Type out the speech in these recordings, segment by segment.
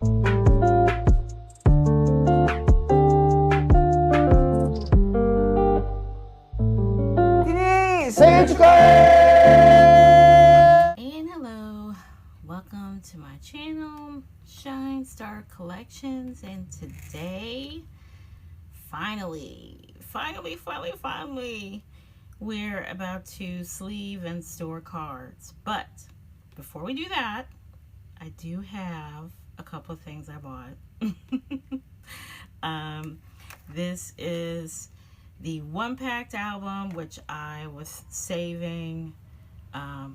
And hello, welcome to my channel, Shine Star Collections, and today, finally, we're about to sleeve and store cards. But before we do that, I do have a couple of things I bought. This is the ONEPACT album, which I was saving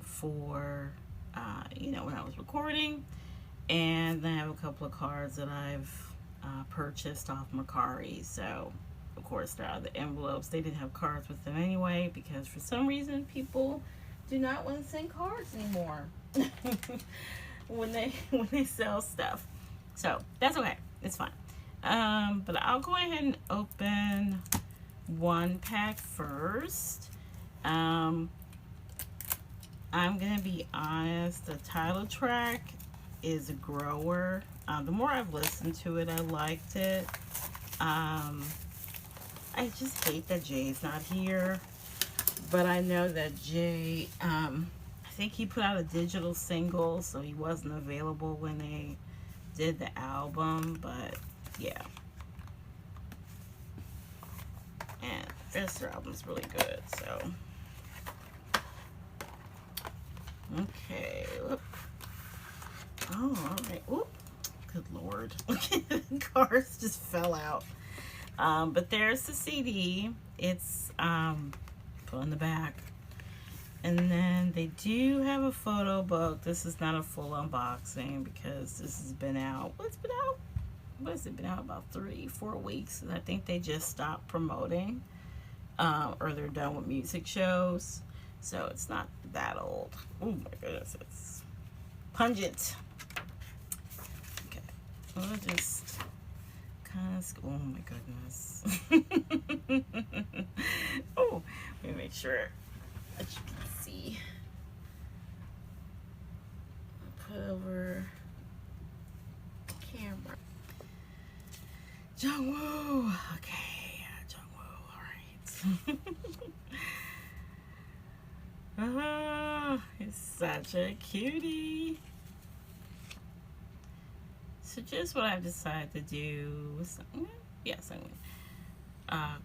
for, when I was recording. And then I have a couple of cards that I've purchased off Mercari. So, of course, they're out of the envelopes. They didn't have cards with them anyway because for some reason people do not want to send cards anymore when they sell stuff. So, that's okay. It's fine. But I'll go ahead and open ONEPACT first. I'm gonna be honest, the title track is a grower. The more I've listened to it, I liked it. I just hate that Jay's not here, but I know that Jay, I think he put out a digital single, so he wasn't available when they did the album, but yeah. And this album's really good, so. Okay. Oh, alright. Oop. Good lord. The cards just fell out. But there's the CD. It's put in the back. And then they do have a photo book. This is not a full unboxing because this has been out. What's been out? What has it been out? About 3-4 weeks. And I think they just stopped promoting. Or they're done with music shows. So it's not that old. Oh my goodness, it's pungent. Okay, we'll just kind of, oh my goodness. Oh, let me make sure that you can see. I'll put over the camera. Jungwoo. Okay, Jungwoo, all right. He's such a cutie. So just what I've decided to do,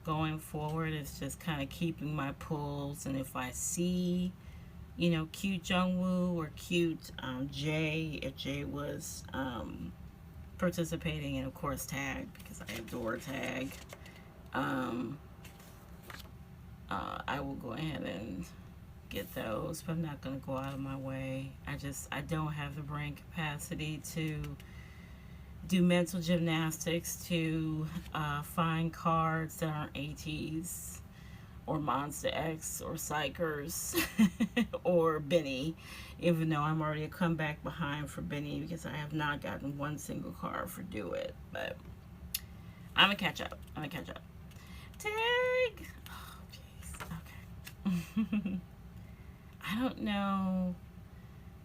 going forward is just kind of keeping my pulls, and if I see, cute Jungwoo or cute Jay, if Jay was participating, and of course Tag, because I adore Tag, I will go ahead and get those, but I'm not going to go out of my way. I don't have the brain capacity to do mental gymnastics to find cards that aren't ATs or Monster X or Psychers or Benny, even though I'm already a comeback behind for Benny because I have not gotten one single card for Do It, but I'm going to catch up. Tag! Oh, jeez. Okay. I don't know.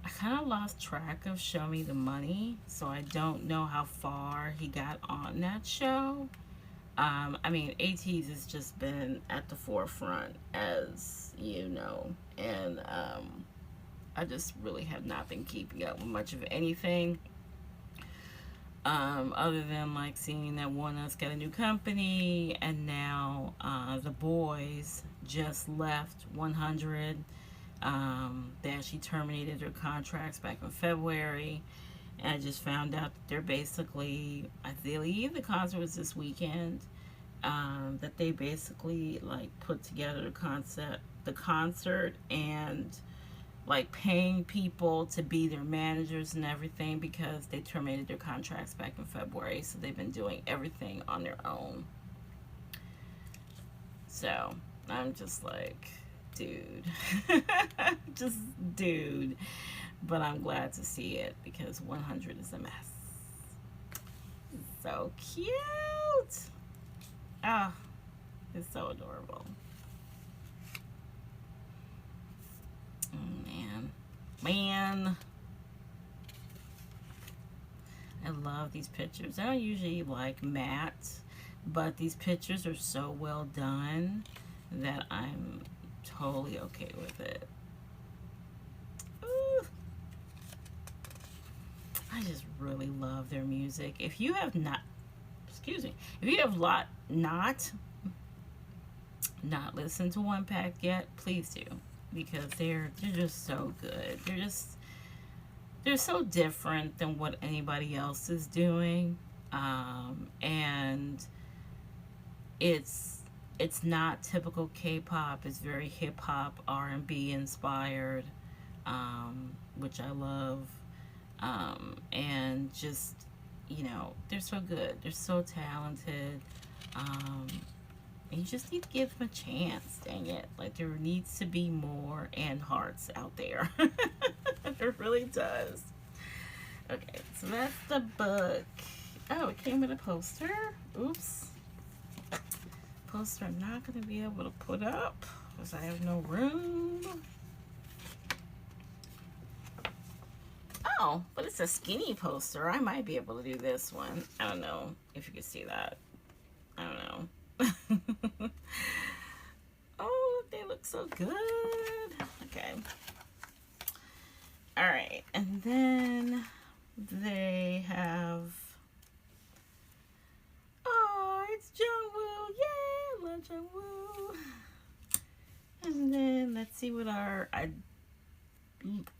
I kind of lost track of Show Me the Money, so I don't know how far he got on that show. I mean, ATs has just been at the forefront, as you know, and I just really have not been keeping up with much of anything. Other than like seeing that ONE's got a new company, and now the Boyz just left 100. They actually terminated their contracts back in February, and I just found out that they're basically, I believe the concert was this weekend, that they basically like put together the concert and like paying people to be their managers and everything because they terminated their contracts back in February, so they've been doing everything on their own. So I'm just like, dude. Just dude. But I'm glad to see it because 100 is a mess. So cute. Oh, it's so adorable. Oh, man. I love these pictures. I don't usually like matte, but these pictures are so well done that I'm totally okay with it. Ooh. I just really love their music. If you have not, excuse me, if you have not listened to ONEPACT yet, please do, because they're just so good. They're so different than what anybody else is doing, and it's not typical K-pop. It's very hip hop, R&B inspired, which I love, and just, you know, they're so good. They're so talented. You just need to give them a chance, dang it. Like, there needs to be more and hearts out there. It really does. Okay, so that's the book. Oh, it came with a poster. Oops. Poster I'm not going to be able to put up because I have no room. Oh, but it's a skinny poster. I might be able to do this one. I don't know if you can see that. I don't know. Oh, they look so good. Okay. All right, and then they have, oh, it's Jungwoo. Yeah, love Jungwoo. And then let's see what I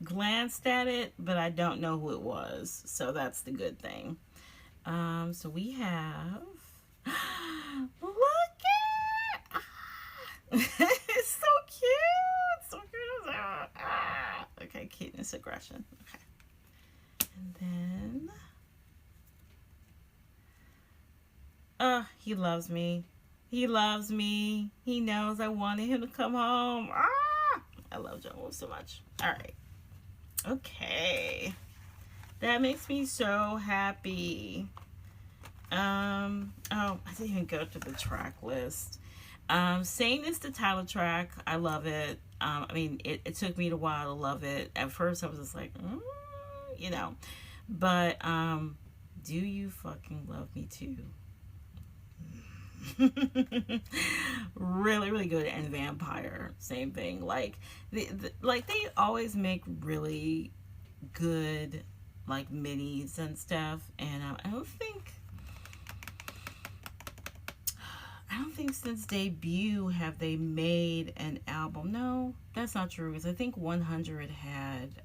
glanced at it, but I don't know who it was, so that's the good thing. So we have, look at, it's so cute, so cute. Okay, cuteness, aggression. Okay, and then, he loves me. He loves me. He knows I wanted him to come home. I love Jungwoo so much. All right. Okay. That makes me so happy. Oh, I didn't even go to the track list. Saying is the title track. I love it. I mean, it took me a while to love it. At first, I was just like, you know. But, do you fucking love me too? Really, really good. And Vampire, same thing. Like, they always make really good, like, minis and stuff. And I don't think since debut have they made an album. No, that's not true, because I think 100 had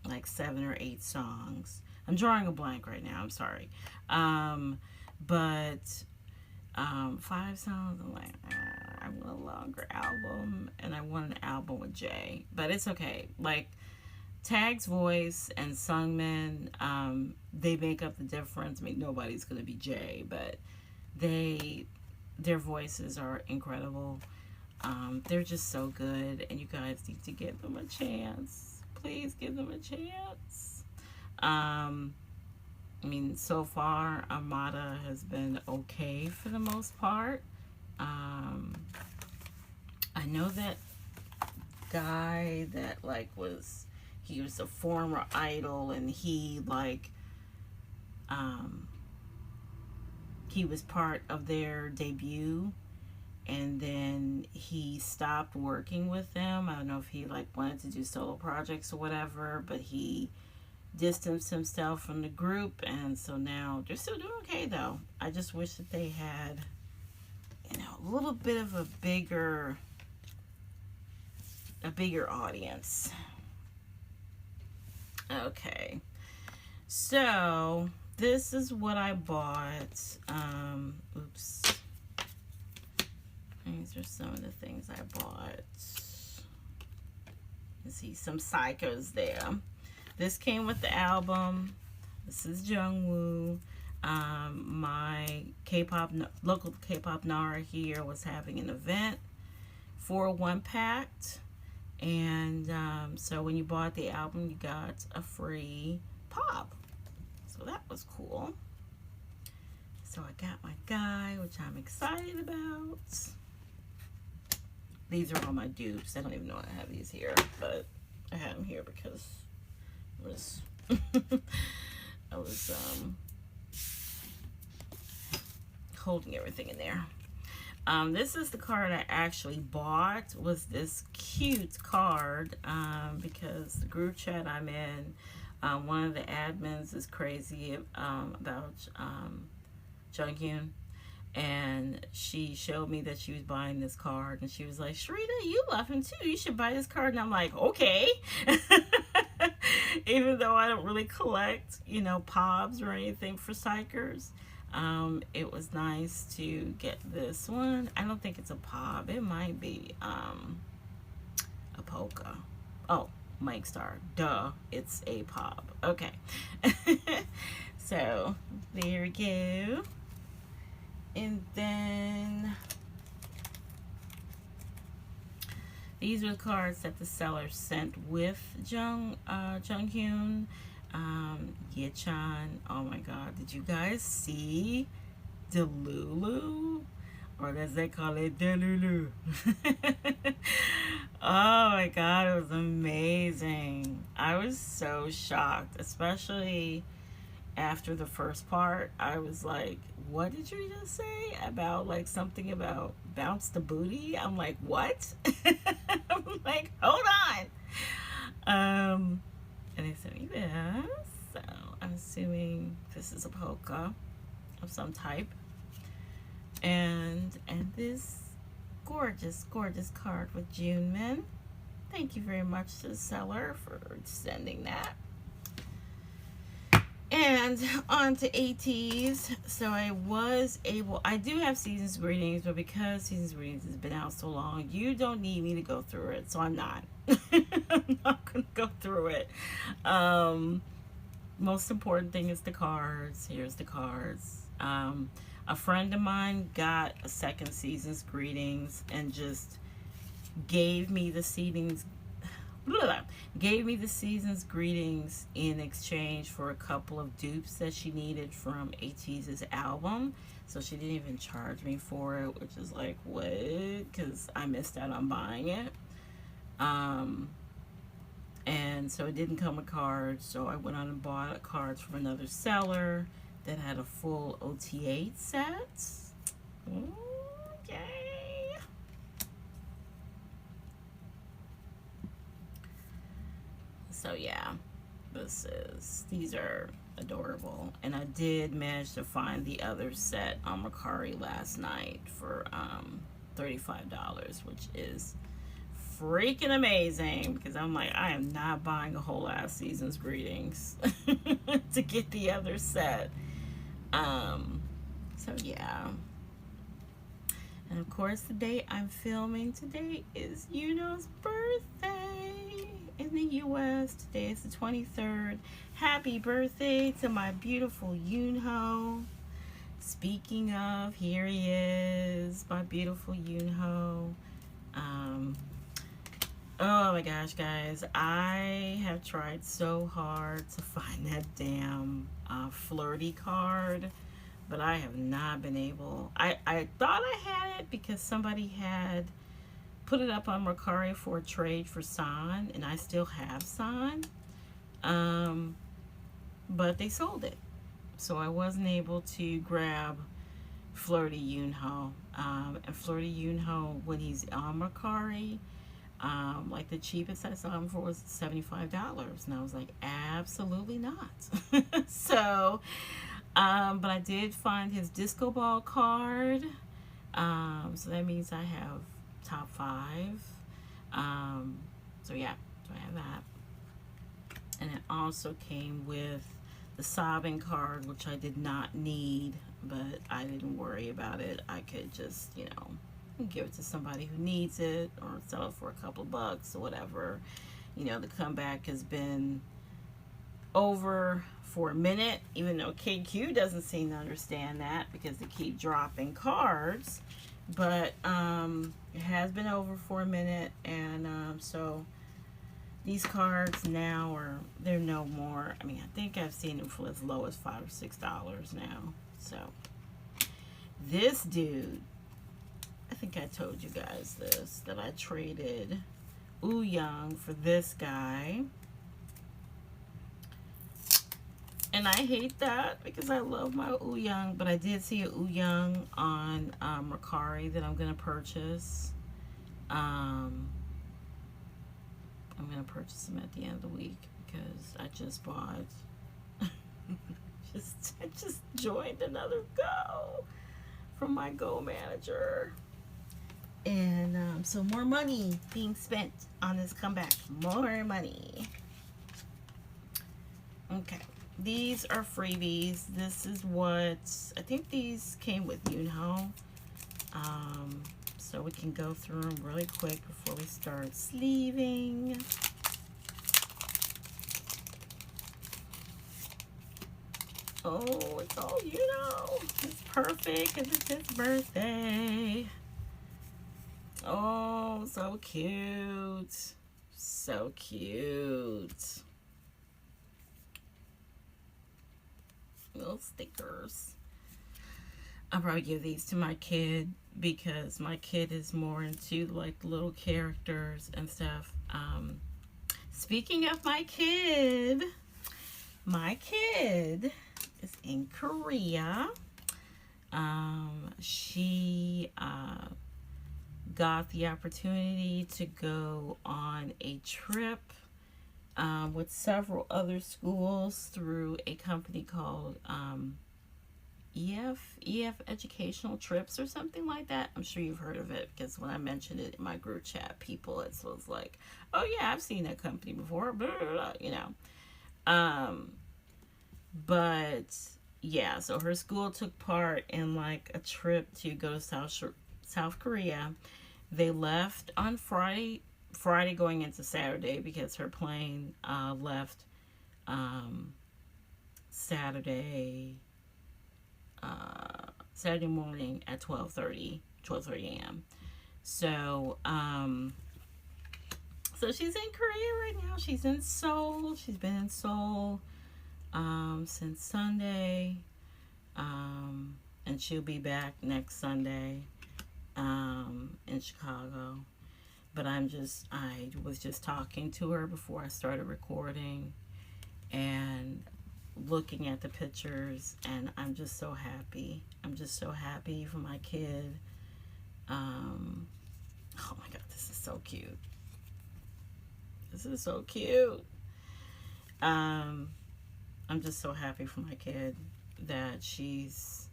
like 7 or 8 songs. I'm drawing a blank right now, I'm sorry. But 5 songs, I'm like, I want a longer album, and I want an album with Jay. But it's okay. Like, Tag's voice and Sungmin, they make up the difference. I mean, nobody's gonna be Jay, but their voices are incredible. They're just so good, and you guys need to give them a chance. Please give them a chance. I mean, so far, Armada has been okay for the most part. I know that guy that, like, he was a former idol, and he, like, he was part of their debut, and then he stopped working with them. I don't know if he, like, wanted to do solo projects or whatever, but he distanced himself from the group, and so now they're still doing okay, though. I just wish that they had, you know, a little bit of a bigger audience. Okay, so this is what I bought. Oops. These are some of the things I bought. You see some Psychos there. This came with the album. This is Jungwoo. My local K-pop Nara here was having an event for ONEPACT. And so when you bought the album, you got a free pop. So that was cool. So I got my guy, which I'm excited about. These are all my dupes. I don't even know I have these here, but I had them here because it was I was holding everything in there. This is the card I actually bought, was this cute card, because the group chat I'm in, one of the admins is crazy about Junghyun, and she showed me that she was buying this card, and she was like, Sharita, you love him too, you should buy this card. And I'm like, okay. Even though I don't really collect, you know, pobs or anything for psychers, it was nice to get this one. I don't think it's a pob. It might be a polka. Oh, Mike Star. Duh, it's a pob. Okay. So, there we go. And then these are the cards that the seller sent with Junghyun. Yechan. Oh my god, did you guys see Delulu? Or as they call it, Delulu. Oh my god, it was amazing. I was so shocked, especially after the first part. I was like, what did you just say about like something about bounce the booty? I'm like, what? I'm like, hold on. And they sent me this, so I'm assuming this is a polka of some type. And this gorgeous, gorgeous card with Junmin. Thank you very much to the seller for sending that. And on to ATs. So I do have Season's Greetings, but because Season's Greetings has been out so long, you don't need me to go through it, so I'm not. I'm not going to go through it. Most important thing is the cards. Here's the cards. A friend of mine got a second Season's Greetings and just gave me the Season's Greetings in exchange for a couple of dupes that she needed from ATEEZ's album. So she didn't even charge me for it, which is like, what? Because I missed out on buying it. And so it didn't come with cards, so I went on and bought cards from another seller that had a full OT8 set. Okay. So yeah, these are adorable. And I did manage to find the other set on Mercari last night for $35, which is freaking amazing, because I'm like, I am not buying a whole ass Season's Greetings to get the other set. So yeah. And of course, the day I'm filming today is Yuno's birthday in the US. Today is the 23rd. Happy birthday to my beautiful Yunho. Speaking of, here he is, my beautiful Yunho. Oh my gosh, guys, I have tried so hard to find that damn flirty card, but I have not been able. I thought I had it because somebody had put it up on Mercari for a trade for San, and I still have San, but they sold it, so I wasn't able to grab Flirty Yunho. And Flirty Yunho, when he's on Mercari, like the cheapest I saw him for was $75, and I was like, absolutely not. So, but I did find his disco ball card, so that means I have top 5. So yeah, so I have that. And it also came with the sobbing card, which I did not need, but I didn't worry about it. I could just, you know, give it to somebody who needs it, or sell it for a couple of bucks or whatever. You know, the comeback has been over for a minute, even though KQ doesn't seem to understand that because they keep dropping cards. But it has been over for a minute, and so these cards now they're no more. I mean, I think I've seen them for as low as $5 or $6 now. So this dude, I think I told you guys this, that I traded Young for this guy. And And I hate that because I love my Ouyang, but I did see a Ouyang on Mercari that I'm going to purchase. I'm going to purchase them at the end of the week because I just bought, I just joined another Go from my Go manager. And so more money being spent on this comeback. More money. Okay. These are freebies. This is what, I think these came with Yunho. So we can go through them really quick before we start sleeving. Oh, it's all Yunho. It's perfect because it's his birthday. Oh, so cute. So cute. Little stickers. I'll probably give these to my kid because my kid is more into like little characters and stuff. Speaking of my kid is in Korea. She got the opportunity to go on a trip with several other schools through a company called EF Educational Trips or something like that. I'm sure you've heard of it because when I mentioned it in my group chat, people, it was like, oh yeah, I've seen that company before, blah, blah, blah, you know. But yeah, so her school took part in like a trip to go to South Korea. They left on Friday going into Saturday because her plane left Saturday morning at 12:30 a.m. So so she's in Korea right now. She's in Seoul. She's been in Seoul since Sunday, and she'll be back next Sunday in Chicago. But I was just talking to her before I started recording and looking at the pictures, and I'm just so happy. I'm just so happy for my kid. Oh my God, this is so cute. This is so cute. I'm just so happy for my kid that she's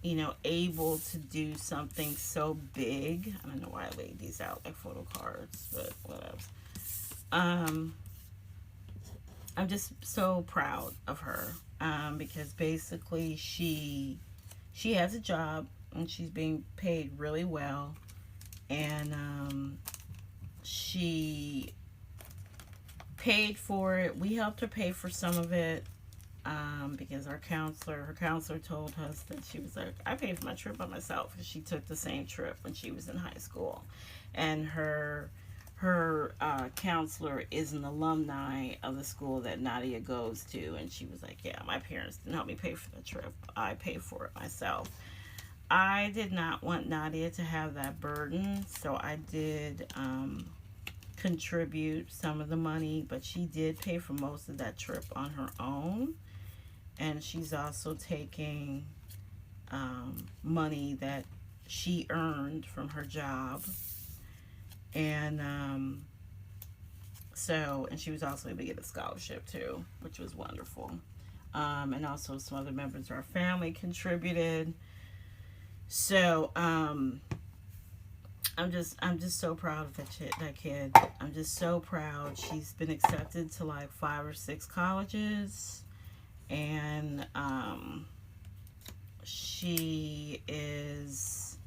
you know, able to do something so big. I don't know why I laid these out like photo cards, but whatever. I'm just so proud of her because basically she has a job and she's being paid really well, and she paid for it. We helped her pay for some of it. Because her counselor told us that she was like, I paid for my trip by myself, because she took the same trip when she was in high school, and her counselor is an alumni of the school that Nadia goes to, and she was like, yeah, my parents didn't help me pay for the trip, I paid for it myself. I did not want Nadia to have that burden, so I did contribute some of the money, but she did pay for most of that trip on her own. And she's also taking money that she earned from her job. And and she was also able to get a scholarship too, which was wonderful. And also some other members of our family contributed. So I'm just so proud of that kid. I'm just so proud. She's been accepted to like 5 or 6 colleges. And she is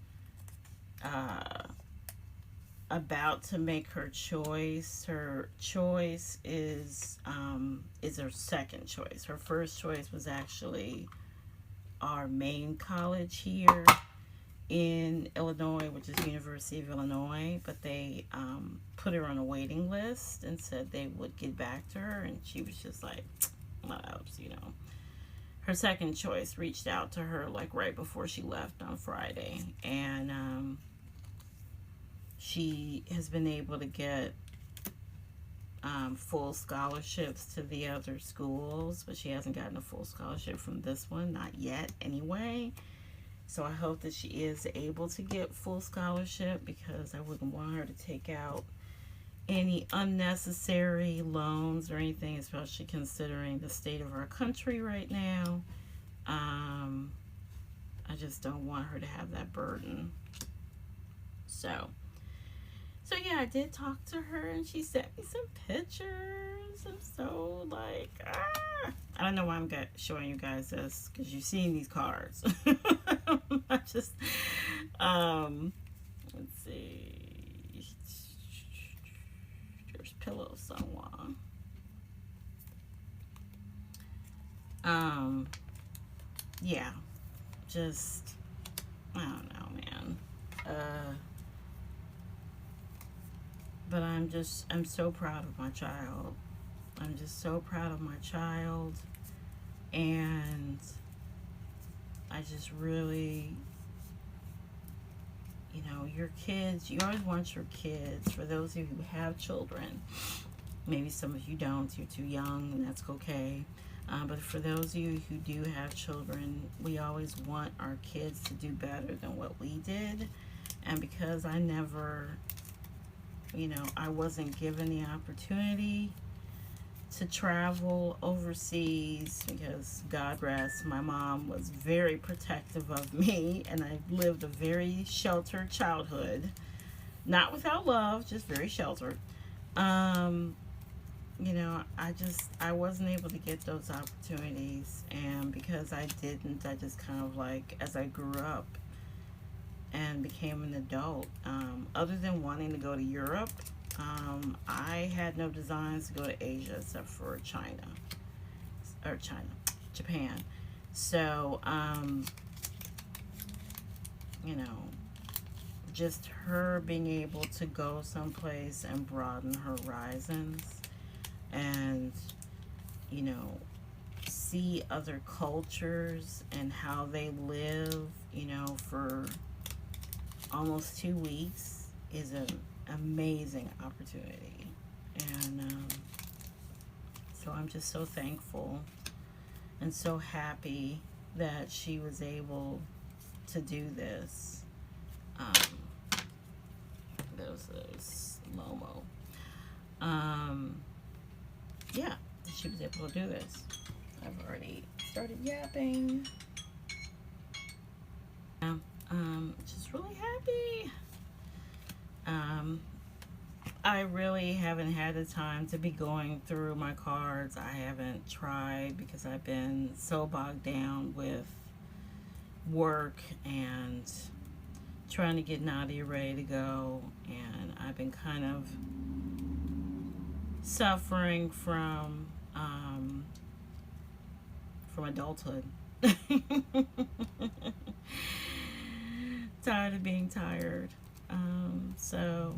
about to make her choice. Her choice is her second choice. Her first choice was actually our main college here in Illinois, which is University of Illinois, but they put her on a waiting list and said they would get back to her, and she was just like, what else, you know. Her second choice reached out to her like right before she left on Friday, and she has been able to get full scholarships to the other schools, but she hasn't gotten a full scholarship from this one, not yet anyway. So I hope that she is able to get full scholarship, because I wouldn't want her to take out any unnecessary loans or anything, especially considering the state of our country right now. I just don't want her to have that burden. So yeah, I did talk to her, and she sent me some pictures. I'm so like, I don't know why I'm showing you guys this, because you've seen these cards. I just, let's see. There's pillows somewhere. Yeah, just, I don't know, man. But I'm so proud of my child. I'm just so proud of my child. And I just really, you know, your kids, you always want your kids, for those of you who have children, maybe some of you don't, you're too young, and that's okay. But for those of you who do have children, we always want our kids to do better than what we did. And because I never, you know, I wasn't given the opportunity to travel overseas, because God rest, my mom was very protective of me, and I lived a very sheltered childhood. Not without love, just very sheltered. You know, I wasn't able to get those opportunities, and because I didn't, I just kind of like, as I grew up and became an adult, other than wanting to go to Europe, I had no designs to go to Asia except for Japan. So, you know, just her being able to go someplace and broaden her horizons, and, you know, see other cultures and how they live, you know, for almost 2 weeks is an amazing opportunity. And so I'm just so thankful and so happy that she was able to do this. There's Momo. Yeah, she was able to do this. I've already started yapping. Just really happy. I really haven't had the time to be going through my cards. I haven't tried because I've been so bogged down with work and trying to get Nadia ready to go, and I've been kind of suffering from adulthood. Tired of being tired. So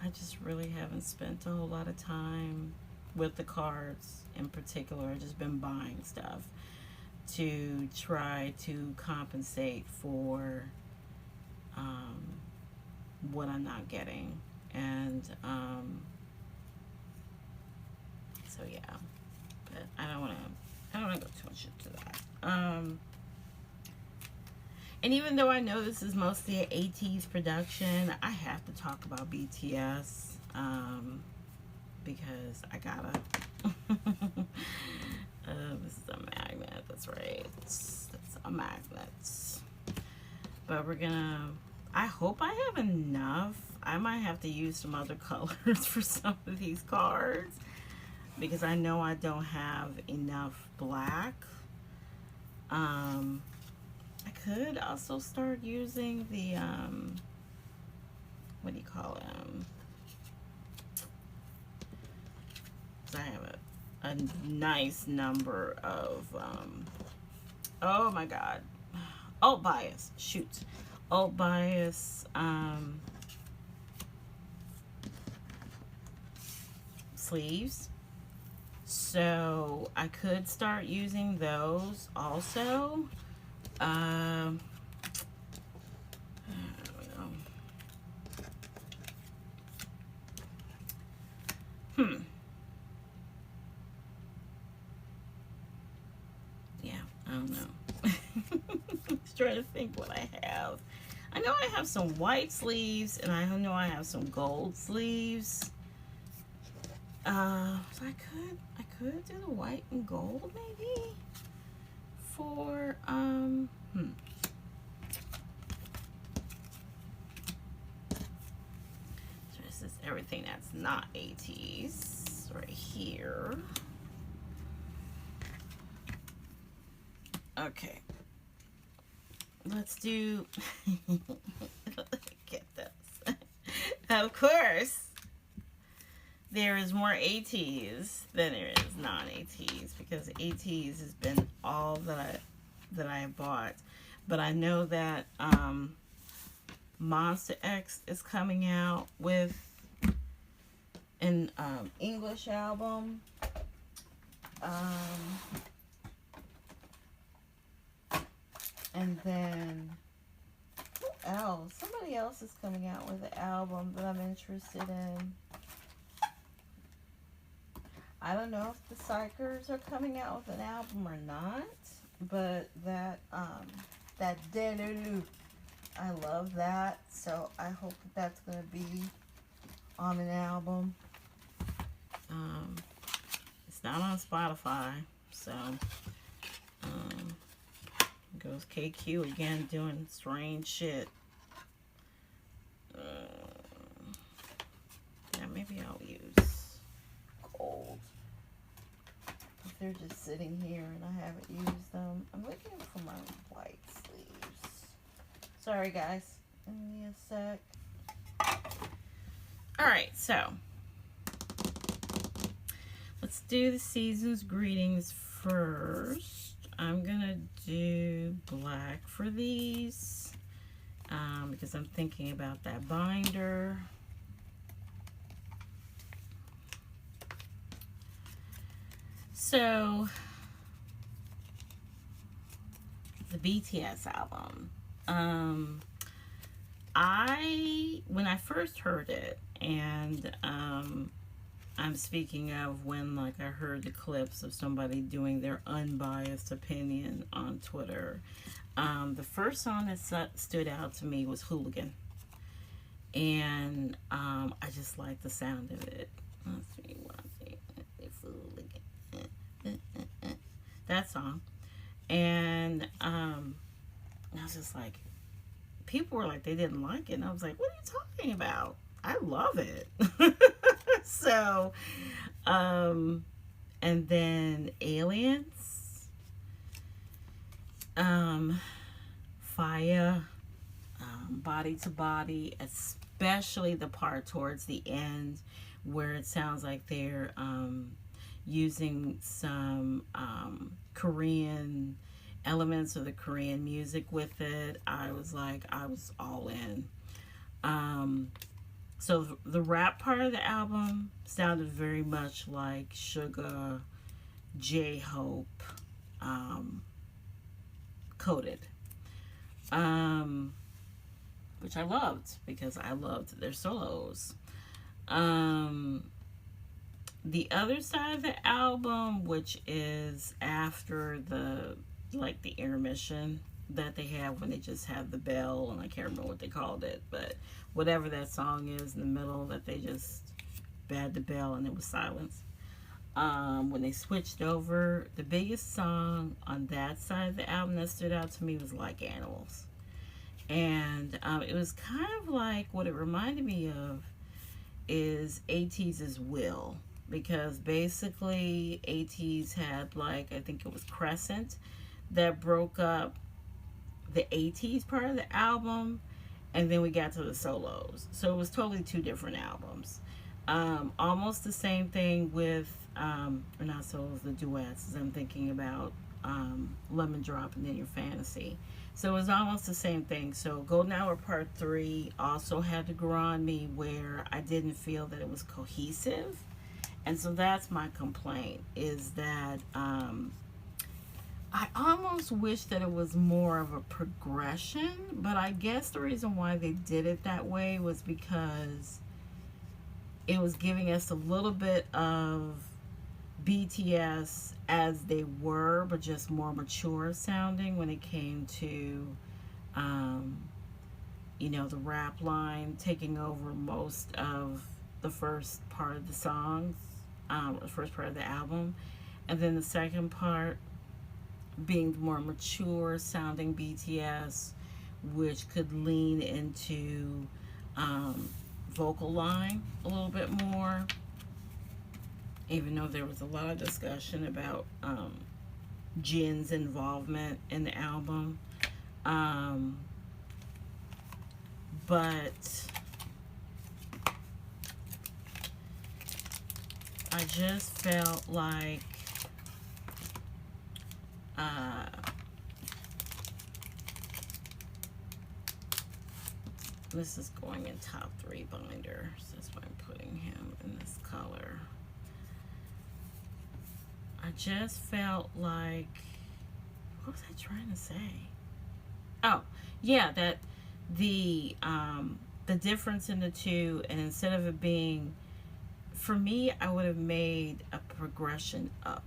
I just really haven't spent a whole lot of time with the cards in particular. I've just been buying stuff to try to compensate for what I'm not getting. And so yeah, but I don't want to go too much into that. And even though I know this is mostly an 80s production, I have to talk about BTS, because I gotta. This is a magnet, that's right. It's a magnet. But we're gonna, I hope I have enough. I might have to use some other colors for some of these cards, because I know I don't have enough black. I could also start using the, what do you call them? I have a nice number of, oh my God. Alt bias, shoot. Alt bias, sleeves. So I could start using those also. I don't know. I don't know. Just trying to think what I have. I know I have some white sleeves, and I know I have some gold sleeves. So I could do the white and gold maybe for So this is everything that's not ATs right here. Okay. Let's do get this. Of course, there is more ATs than there is non-ATs because ATs has been all that I have bought. But I know that Monster X is coming out with an English album. And then who else? Somebody else is coming out with an album that I'm interested in. I don't know if the Psychers are coming out with an album or not, but that Delulu, I love that, so I hope that that's gonna be on an album. It's not on Spotify, so goes KQ again doing strange shit. Yeah, maybe I'll use gold. If they're just sitting here and I haven't used them. I'm looking for my white sleeves. Sorry guys, give me a sec. Alright, so let's do the season's greetings first. I'm gonna do black for these because I'm thinking about that binder. So the BTS album, when I first heard it, and I'm speaking of when like I heard the clips of somebody doing their unbiased opinion on Twitter. The first song that stood out to me was Hooligan. And I just like the sound of it. Let's see what I say. That song. And I was just like, people were like, they didn't like it. And I was like, what are you talking about? I love it. So, and then Aliens, Fire, Body to Body, especially the part towards the end where it sounds like they're using some Korean elements of the Korean music with it. I was all in. So the rap part of the album sounded very much like Suga, J-Hope, Coded, which I loved because I loved their solos. The other side of the album, which is after the intermission that they have when they just have the bell, and I can't remember what they called it, but whatever that song is in the middle that they just bad the bell and it was silence. When they switched over, the biggest song on that side of the album that stood out to me was Like Animals. And it was kind of like, what it reminded me of is ATEEZ' Will, because basically ATEEZ had I think it was Crescent that broke up the ATEEZ part of the album, and then we got to the solos. So it was totally two different albums. Almost the same thing with, or not solos, the duets, as I'm thinking about Lemon Drop and then Your Fantasy. So it was almost the same thing. So Golden Hour Part 3 also had to grow on me where I didn't feel that it was cohesive. And so that's my complaint, is that I almost wish that it was more of a progression, but I guess the reason why they did it that way was because it was giving us a little bit of BTS as they were, but just more mature sounding when it came to, um, the rap line taking over most of the first part of the songs, the first part of the album, and then the second part being the more mature sounding BTS, which could lean into um, vocal line a little bit more, even though there was a lot of discussion about Jin's involvement in the album. But I just felt like this is going in top 3 binder. So that's why I'm putting him in this color. I just felt like, what was I trying to say? Oh, yeah, that the difference in the two, and instead of it being, for me, I would have made a progression up.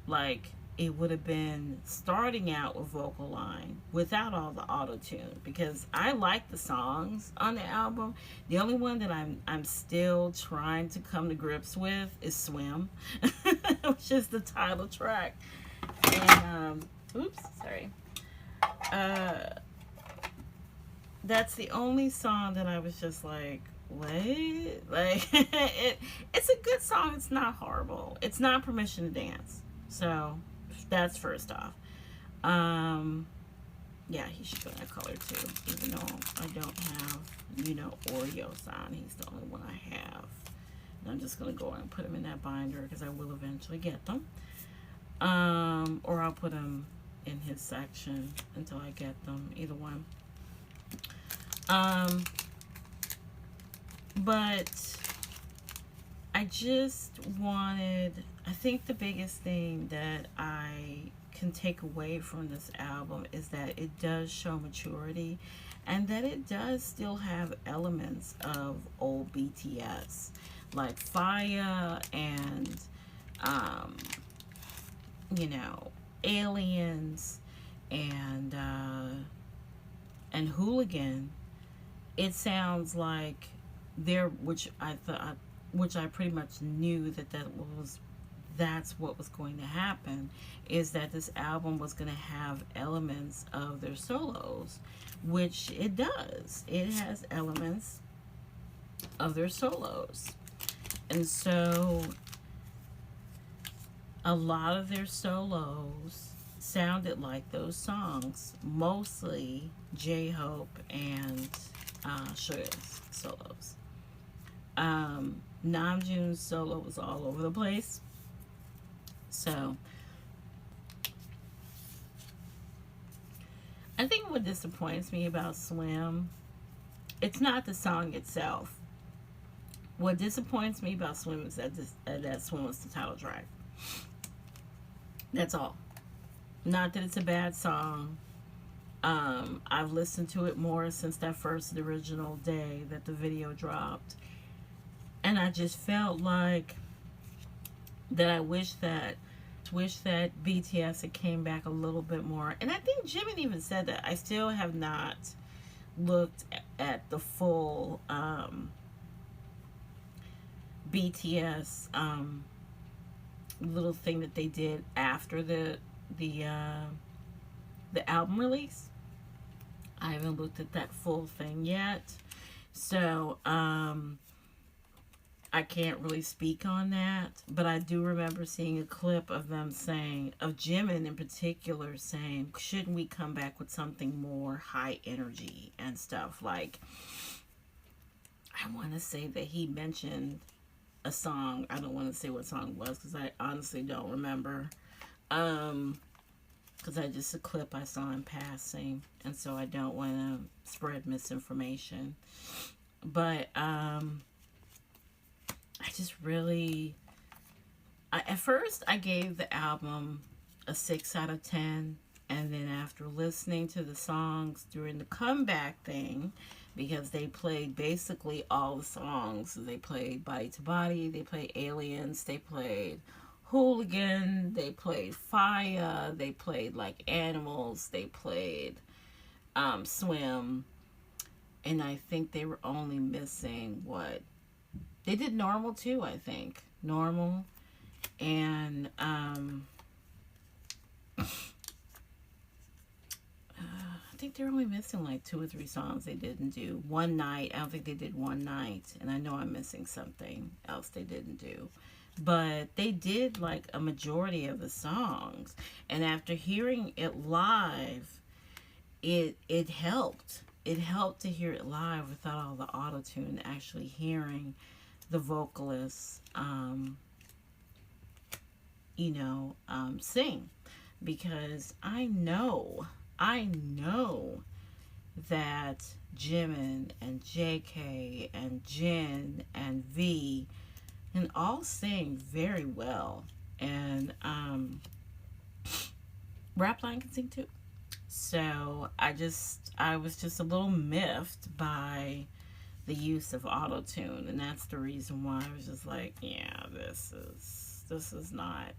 Like, it would have been starting out with vocal line without all the auto-tune, because I like the songs on the album. The only one that I'm still trying to come to grips with is Swim, which is the title track. And oops, sorry. That's the only song that I was just like, what? Like, it's a good song. It's not horrible. It's not Permission to Dance. So that's first off. Yeah, he should go in that color too, even though I don't have, Oreos on. He's the only one I have. And I'm just going to go and put him in that binder because I will eventually get them. Or I'll put them in his section until I get them. Either one. But I just wanted, I think the biggest thing that I can take away from this album is that it does show maturity, and that it does still have elements of old BTS, like Fire and, Aliens and Hooligan. It sounds like which I pretty much knew that's what was going to happen, is that this album was going to have elements of their solos, which it does. It has elements of their solos. And so a lot of their solos sounded like those songs, mostly J-Hope and Suga's solos. Namjoon's solo was all over the place. So I think what disappoints me about Swim, it's not the song itself. What disappoints me about Swim is that Swim was the title track. That's all. Not that it's a bad song. I've listened to it more since that first original day that the video dropped. And I just felt like that I wish that BTS had came back a little bit more. And I think Jimin even said that. I still have not looked at the full BTS little thing that they did after the album release. I haven't looked at that full thing yet. So I can't really speak on that, but I do remember seeing a clip of them saying, of Jimin in particular saying, shouldn't we come back with something more high energy and stuff? Like, I want to say that he mentioned a song. I don't want to say what song it was because I honestly don't remember. Because I just a clip I saw in passing, and so I don't want to spread misinformation. But I just really, at first I gave the album a 6 out of 10, and then after listening to the songs during the comeback thing, because they played basically all the songs. They played Body to Body, they played Aliens, they played Hooligan, they played Fire, they played like Animals, they played Swim, and I think they were only missing what they did Normal too. I think Normal, and I think they're only missing like 2 or 3 songs they didn't do. One Night, I don't think they did One Night, and I know I'm missing something else they didn't do. But they did like a majority of the songs, and after hearing it live, it helped. It helped to hear it live without all the auto tune. Actually hearing the vocalists, sing, because I know that Jimin and JK and Jin and V and all sing very well, and Rapline can sing too. So I was just a little miffed by the use of auto tune, and that's the reason why I was just like, yeah, this is not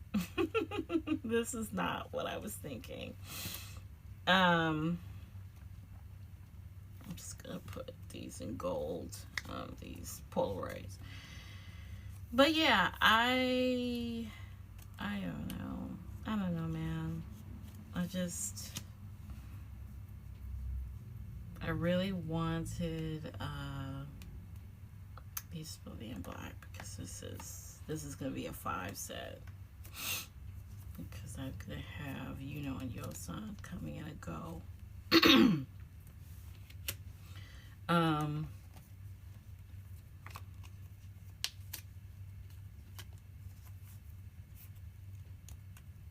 this is not what I was thinking. I'm just gonna put these in gold, these Polaroids. But yeah, I don't know, man. I really wanted these to be in black, because this is gonna be a 5 set, because I'm gonna have and Yosan coming in a go.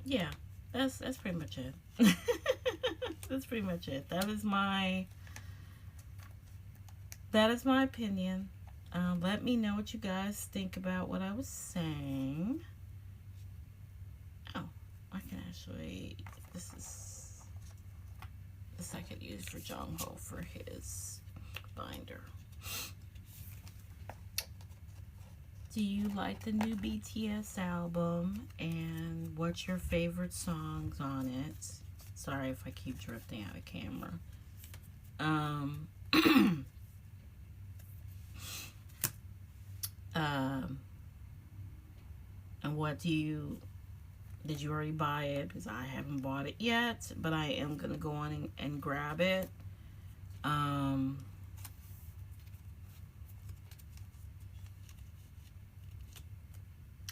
Yeah, that's pretty much it. That's pretty much it. That is my opinion. Let me know what you guys think about what I was saying. Oh, I can actually, this I could use for Jongho for his binder. Do you like the new BTS album, and what's your favorite songs on it? Sorry if I keep drifting out of camera. And what did you already buy it? Because I haven't bought it yet, but I am gonna go on and grab it. Oh,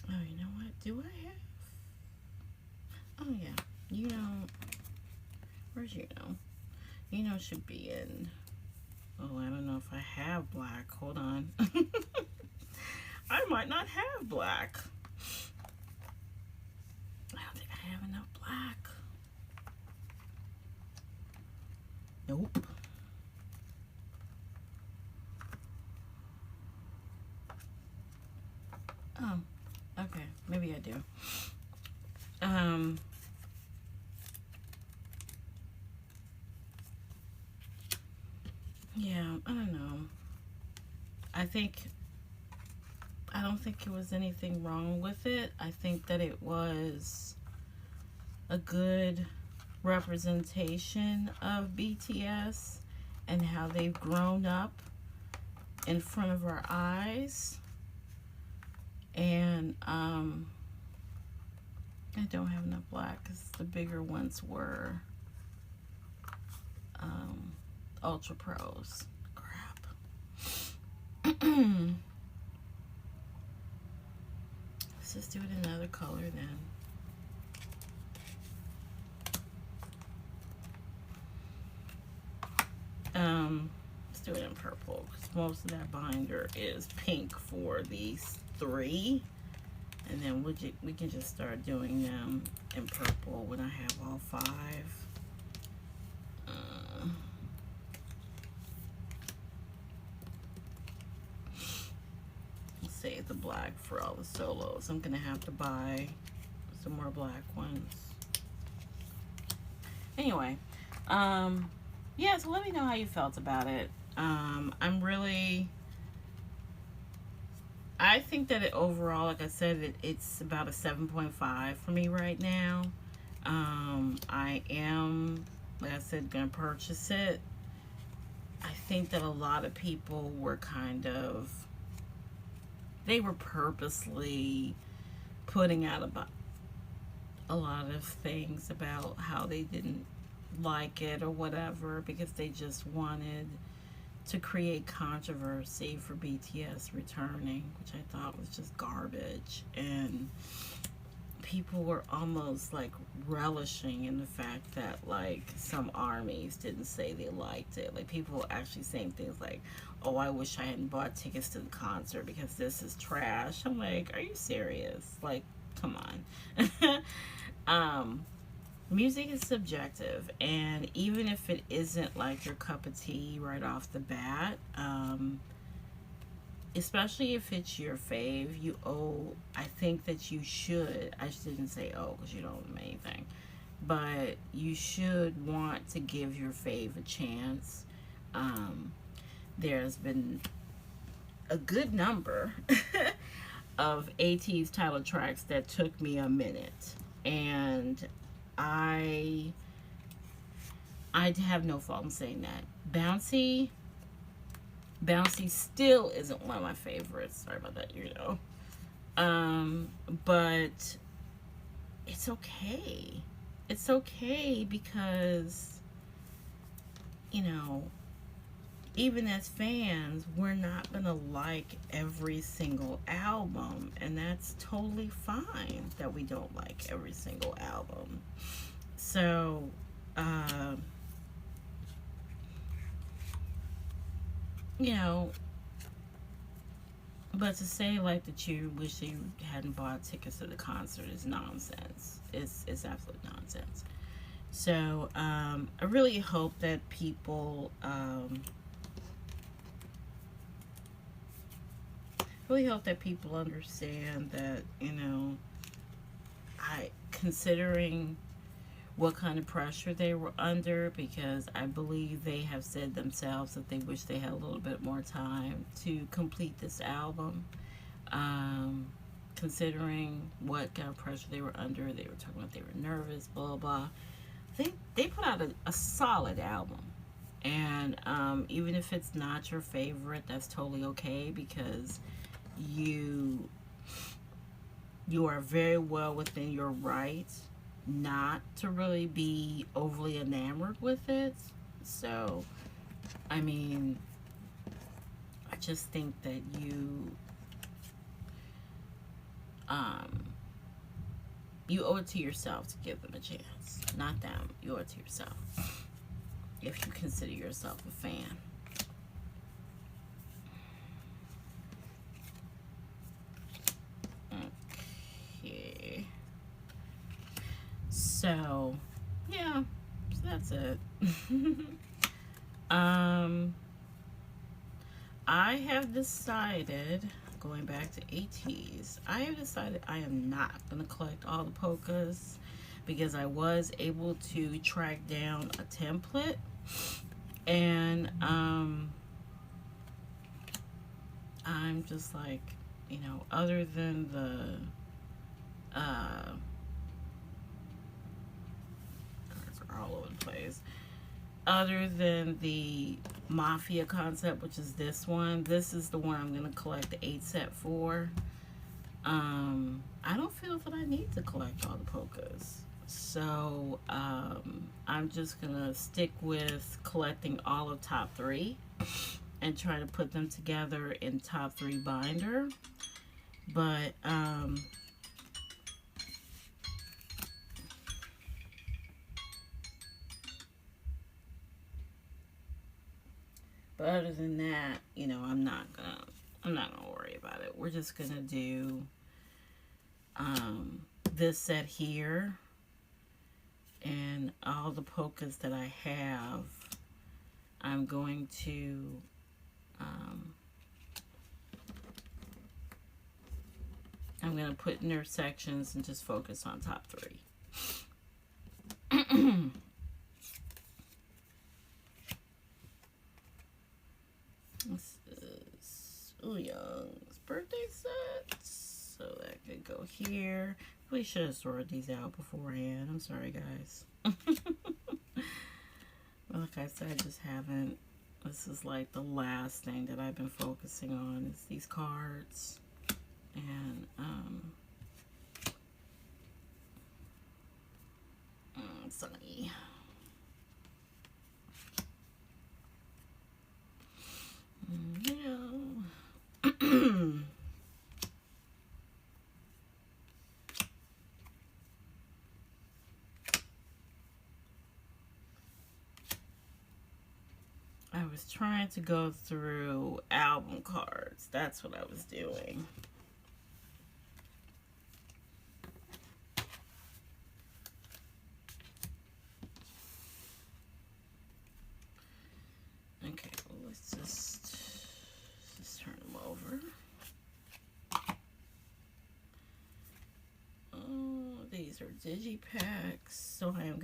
you know what? Do I have? Oh yeah, where's should be in. Oh, I don't know if I have black. Hold on. I might not have black. I don't think I have enough black. Nope. Oh, okay. Maybe I do. Yeah, I don't know. I don't think it was anything wrong with it. I think that it was a good representation of BTS and how they've grown up in front of our eyes. And I don't have enough black because the bigger ones were Ultra Pros. Crap. Let's just do it in another color then. Let's do it in purple, because most of that binder is pink for these 3. And then we can just start doing them in purple when I have all 5. Save the black for all the solos. I'm gonna have to buy some more black ones. Anyway, yeah, so let me know how you felt about it. I'm really I think that it overall, like I said, it's about a 7.5 for me right now. I am, like I said, gonna purchase it. I think that a lot of people were they were purposely putting out about a lot of things about how they didn't like it or whatever because they just wanted to create controversy for BTS returning, which I thought was just garbage. And people were almost like relishing in the fact that like some armies didn't say they liked it. Like people were actually saying things like, "Oh, I wish I hadn't bought tickets to the concert because this is trash." I'm like, "Are you serious? Like, come on." Music is subjective, and even if it isn't like your cup of tea right off the bat, especially if it's your fave, I think that you should, I shouldn't say because you don't know anything, but you should want to give your fave a chance. There's been a good number of AT's title tracks that took me a minute, and I have no fault in saying that. Bouncy still isn't one of my favorites. Sorry about that, but it's okay. It's okay because, even as fans, we're not gonna like every single album, and that's totally fine that we don't like every single album. So, but to say like that you wish you hadn't bought tickets to the concert is nonsense. It's absolute nonsense. So, I really hope that people, understand that, considering what kind of pressure they were under, because I believe they have said themselves that they wish they had a little bit more time to complete this album. Considering what kind of pressure they were under, they were talking about they were nervous, blah, blah. They put out a solid album. And even if it's not your favorite, that's totally okay, because you are very well within your right not to really be overly enamored with it. So, I mean, I just think that you owe it to yourself to give them a chance. Not them. You owe it to yourself. If you consider yourself a fan. Okay. So, yeah. So that's it. I have decided, going back to ATs, I have decided I am not going to collect all the polkas because I was able to track down a template, and I'm just like, other than the cards are all over the place. Other than the Mafia concept, which is this one, this is the one I'm going to collect the 8 set for. I don't feel that I need to collect all the polkas. So, I'm just going to stick with collecting all of top 3 and try to put them together in top 3 binder. But, other than that, I'm not gonna worry about it. We're just gonna do this set here, and all the polkas that I have, I'm going to put in their sections and just focus on top 3. This is Young's birthday set. here. We should have sorted these out beforehand. I'm sorry, guys. But like I said, I just haven't. This is like the last thing that I've been focusing on is these cards. And, Sunny. No. I was trying to go through album cards. That's what I was doing. Okay, well, let's just turn them over. Oh, these are digipacks. So I am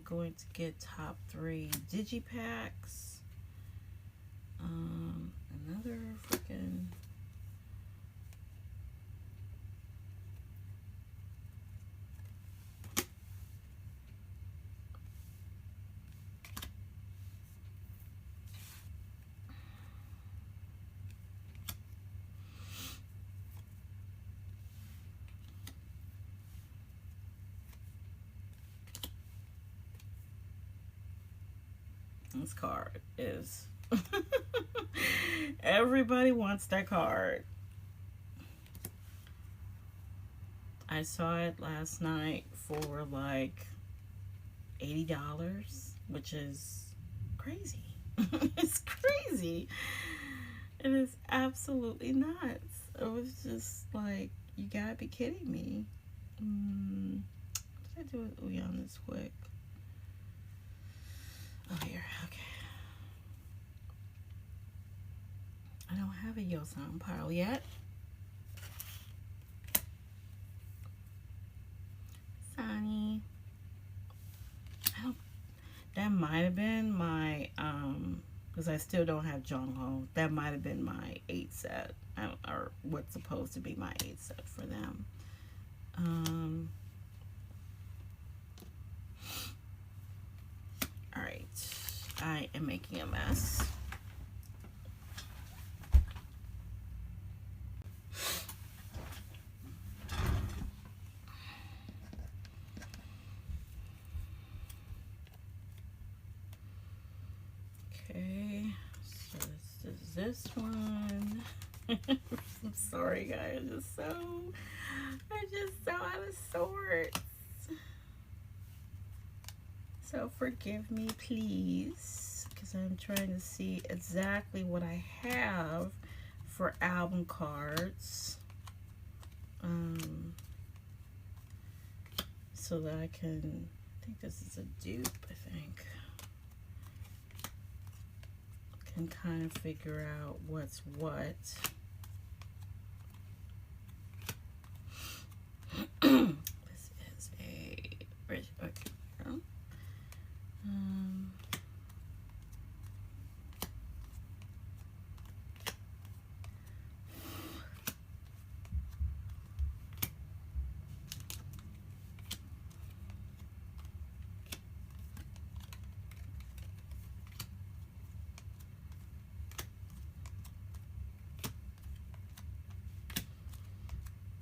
going to get top 3 digipacks. Another freaking this card is everybody wants that card. I saw it last night for like $80, which is crazy. It's crazy. It is absolutely nuts. It was just like, you gotta be kidding me. What did I do with Uyan this quick? Oh, here, okay. I don't have a Yosan pile yet. Sunny. That might have been my, because I still don't have Jongho. That might have been my 8 set, or what's supposed to be my 8 set for them. All right, I am making a mess. Okay, so this is this one. I'm sorry, guys. I'm just so out of sorts. So forgive me, please, because I'm trying to see exactly what I have for album cards, so that I think this is a dupe, I think. Can kind of figure out what's what. This is a bridge book.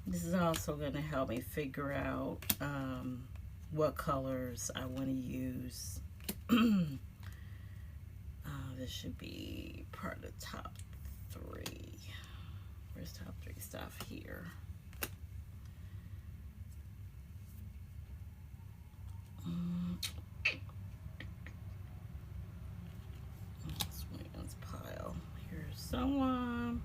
This is also going to help me figure out what colors I want to use. This should be part of the top 3. Where's top 3 stuff? Here. This one's pile. Here's someone.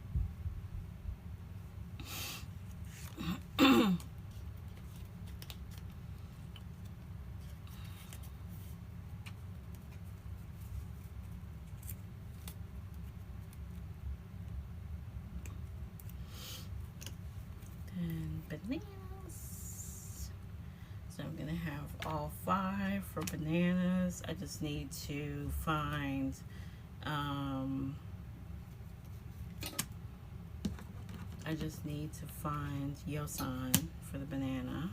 Bananas. So I'm gonna have all 5 for bananas. I just need to find I just need to find Yosan for the banana.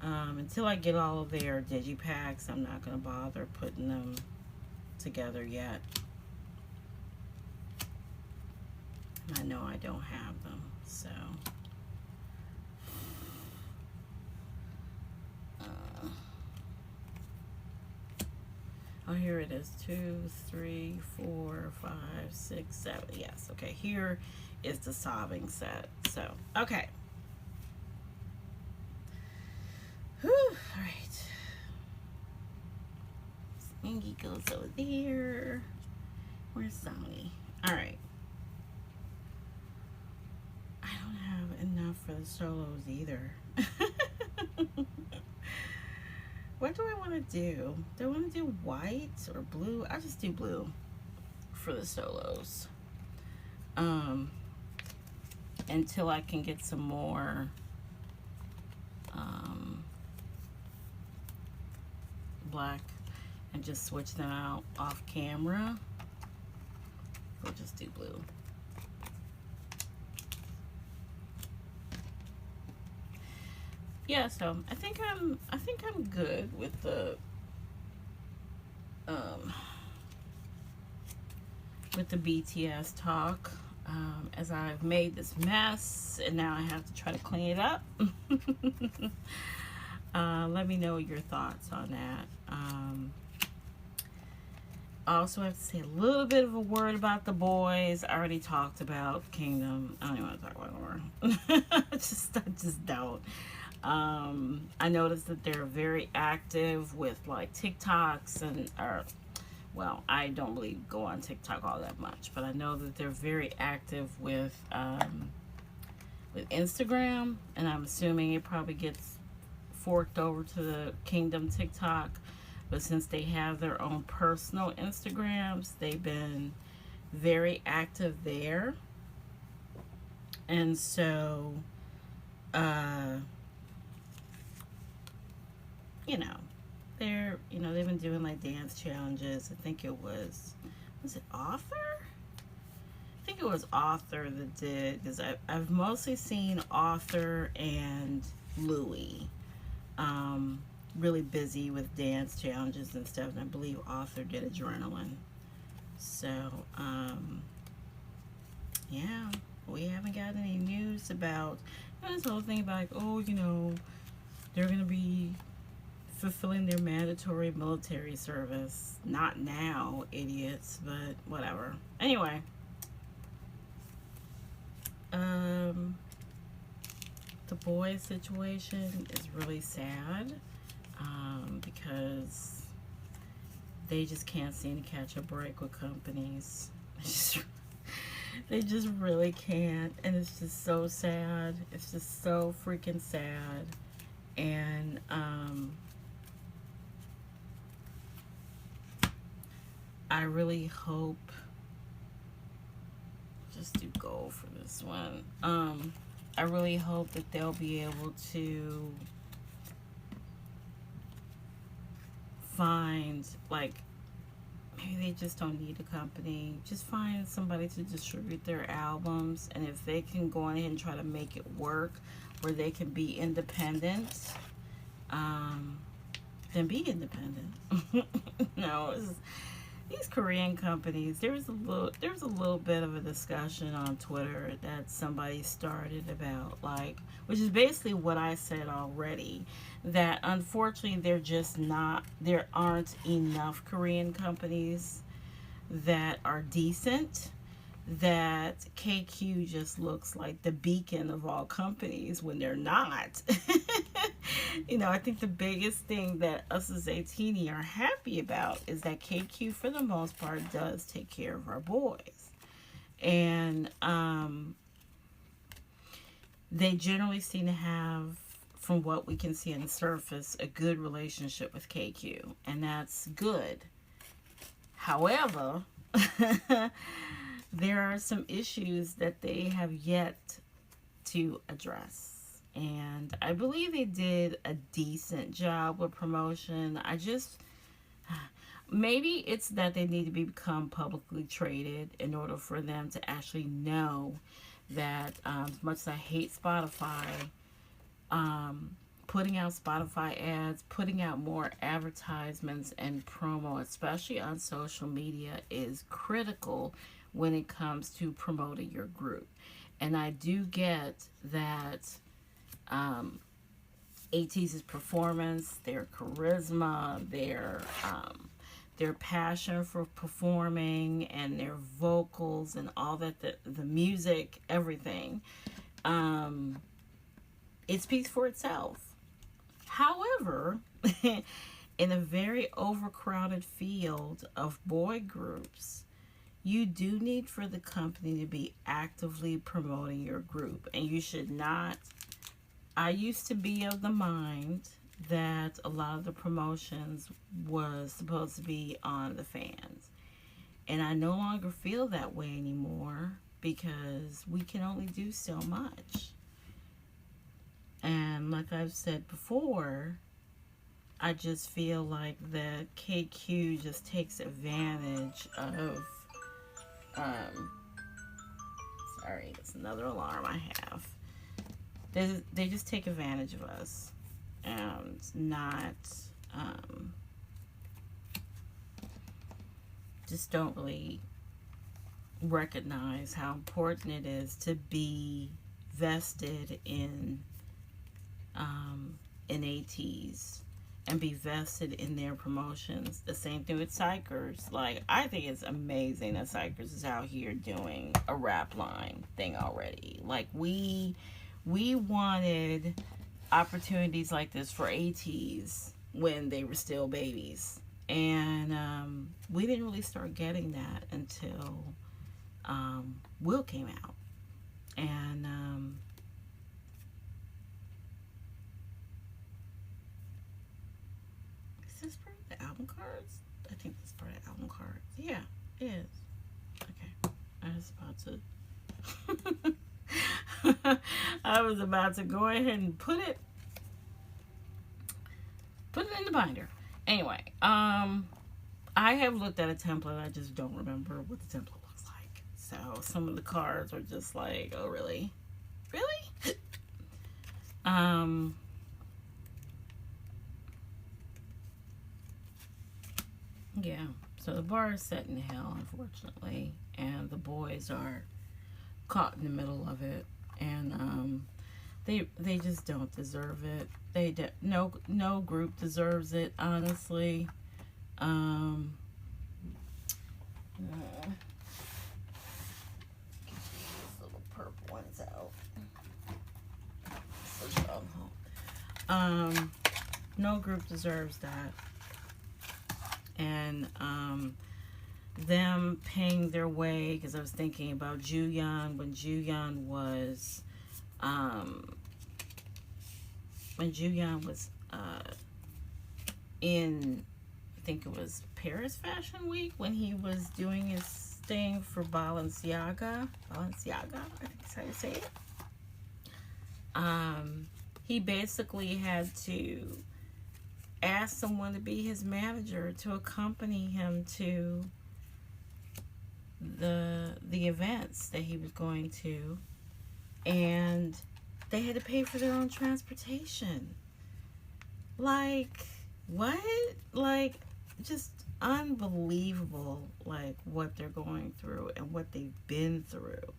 Until I get all of their digipacks, I'm not going to bother putting them together yet. I know I don't have them, so. Oh, here it is. 2, 3, 4, 5, 6, 7. Yes, okay. Here is the sobbing set. So, okay. Whew, all right. Ingy goes over there. Where's Zoe? All right. I don't have enough for the solos either. What do I want to do? Do I want to do white or blue? I'll just do blue for the solos. Until I can get some more black and just switch them out off camera. We'll just do blue. Yeah, so I think I'm good with the BTS talk. As I've made this mess and now I have to try to clean it up. Let me know your thoughts on that. I also have to say a little bit of a word about the Boyz. I already talked about Kingdom. I don't even want to talk about it more. I just don't. I noticed that they're very active with like TikToks and, well, I don't really go on TikTok all that much, but I know that they're very active with Instagram, and I'm assuming it probably gets forked over to the Kingdom TikTok. But since they have their own personal Instagrams, they've been very active there. And so, you know, they've been doing like dance challenges. I think it was it Author? I think it was Author that did, because I've mostly seen Author and Louie really busy with dance challenges and stuff, and I believe Author did Adrenaline. So, yeah, we haven't got any news about this whole thing about, like, oh, they're going to be fulfilling their mandatory military service. Not now, idiots, but whatever. Anyway, the Boyz situation is really sad, because they just can't seem to catch a break with companies. They just really can't, and it's just so sad. It's just so freaking sad. And I really hope, just do gold for this one. I really hope that they'll be able to find, like, maybe they just don't need a company. Just find somebody to distribute their albums, and if they can go on ahead and try to make it work where they can be independent, then be independent. No, these Korean companies, there was a little bit of a discussion on Twitter that somebody started about, like, which is basically what I said already, that unfortunately there aren't enough Korean companies that are decent, that KQ just looks like the beacon of all companies when they're not. I think the biggest thing that us as Atini are happy about is that KQ, for the most part, does take care of our boys. And they generally seem to have, from what we can see on the surface, a good relationship with KQ. And that's good. However, there are some issues that they have yet to address. And I believe they did a decent job with promotion. maybe it's that they need to become publicly traded in order for them to actually know that, as much as I hate Spotify, putting out Spotify ads, putting out more advertisements and promo, especially on social media, is critical when it comes to promoting your group. And I do get that ATEEZ's performance, their charisma, their passion for performing, and their vocals and all that, the music, everything, it speaks for itself. However, in a very overcrowded field of boy groups, you do need for the company to be actively promoting your group. And you should not. I used to be of the mind that a lot of the promotions was supposed to be on the fans. And I no longer feel that way anymore, because we can only do so much. And like I've said before, I just feel like that KQ just takes advantage of, sorry, it's another alarm I have. They just take advantage of us and not, just don't really recognize how important it is to be vested in ATEEZ and be vested in their promotions. The same thing with Psychers. Like, I think it's amazing that Psychers is out here doing a rap line thing already. Like, we wanted opportunities like this for ATEEZ when they were still babies. And we didn't really start getting that until Will came out. And is this part of the album cards? I think this is part of the album cards. Yeah, it is. Okay. I was about to go ahead and put it in the binder. Anyway, I have looked at a template. I just don't remember what the template looks like. So some of the cards are just like, oh, really? Really? Yeah. So the bar is set in hell, unfortunately, and the boys are caught in the middle of it, and they just don't deserve it. No group deserves it, honestly. Get these little purple ones out. No group deserves that. And them paying their way, because I was thinking about Juyeon when Juyeon was in, I think it was Paris Fashion Week, when he was doing his thing for Balenciaga, I think that's how you say it. He basically had to ask someone to be his manager to accompany him to the events that he was going to, and they had to pay for their own transportation. Like, what? Like, just unbelievable, like, what they're going through and what they've been through.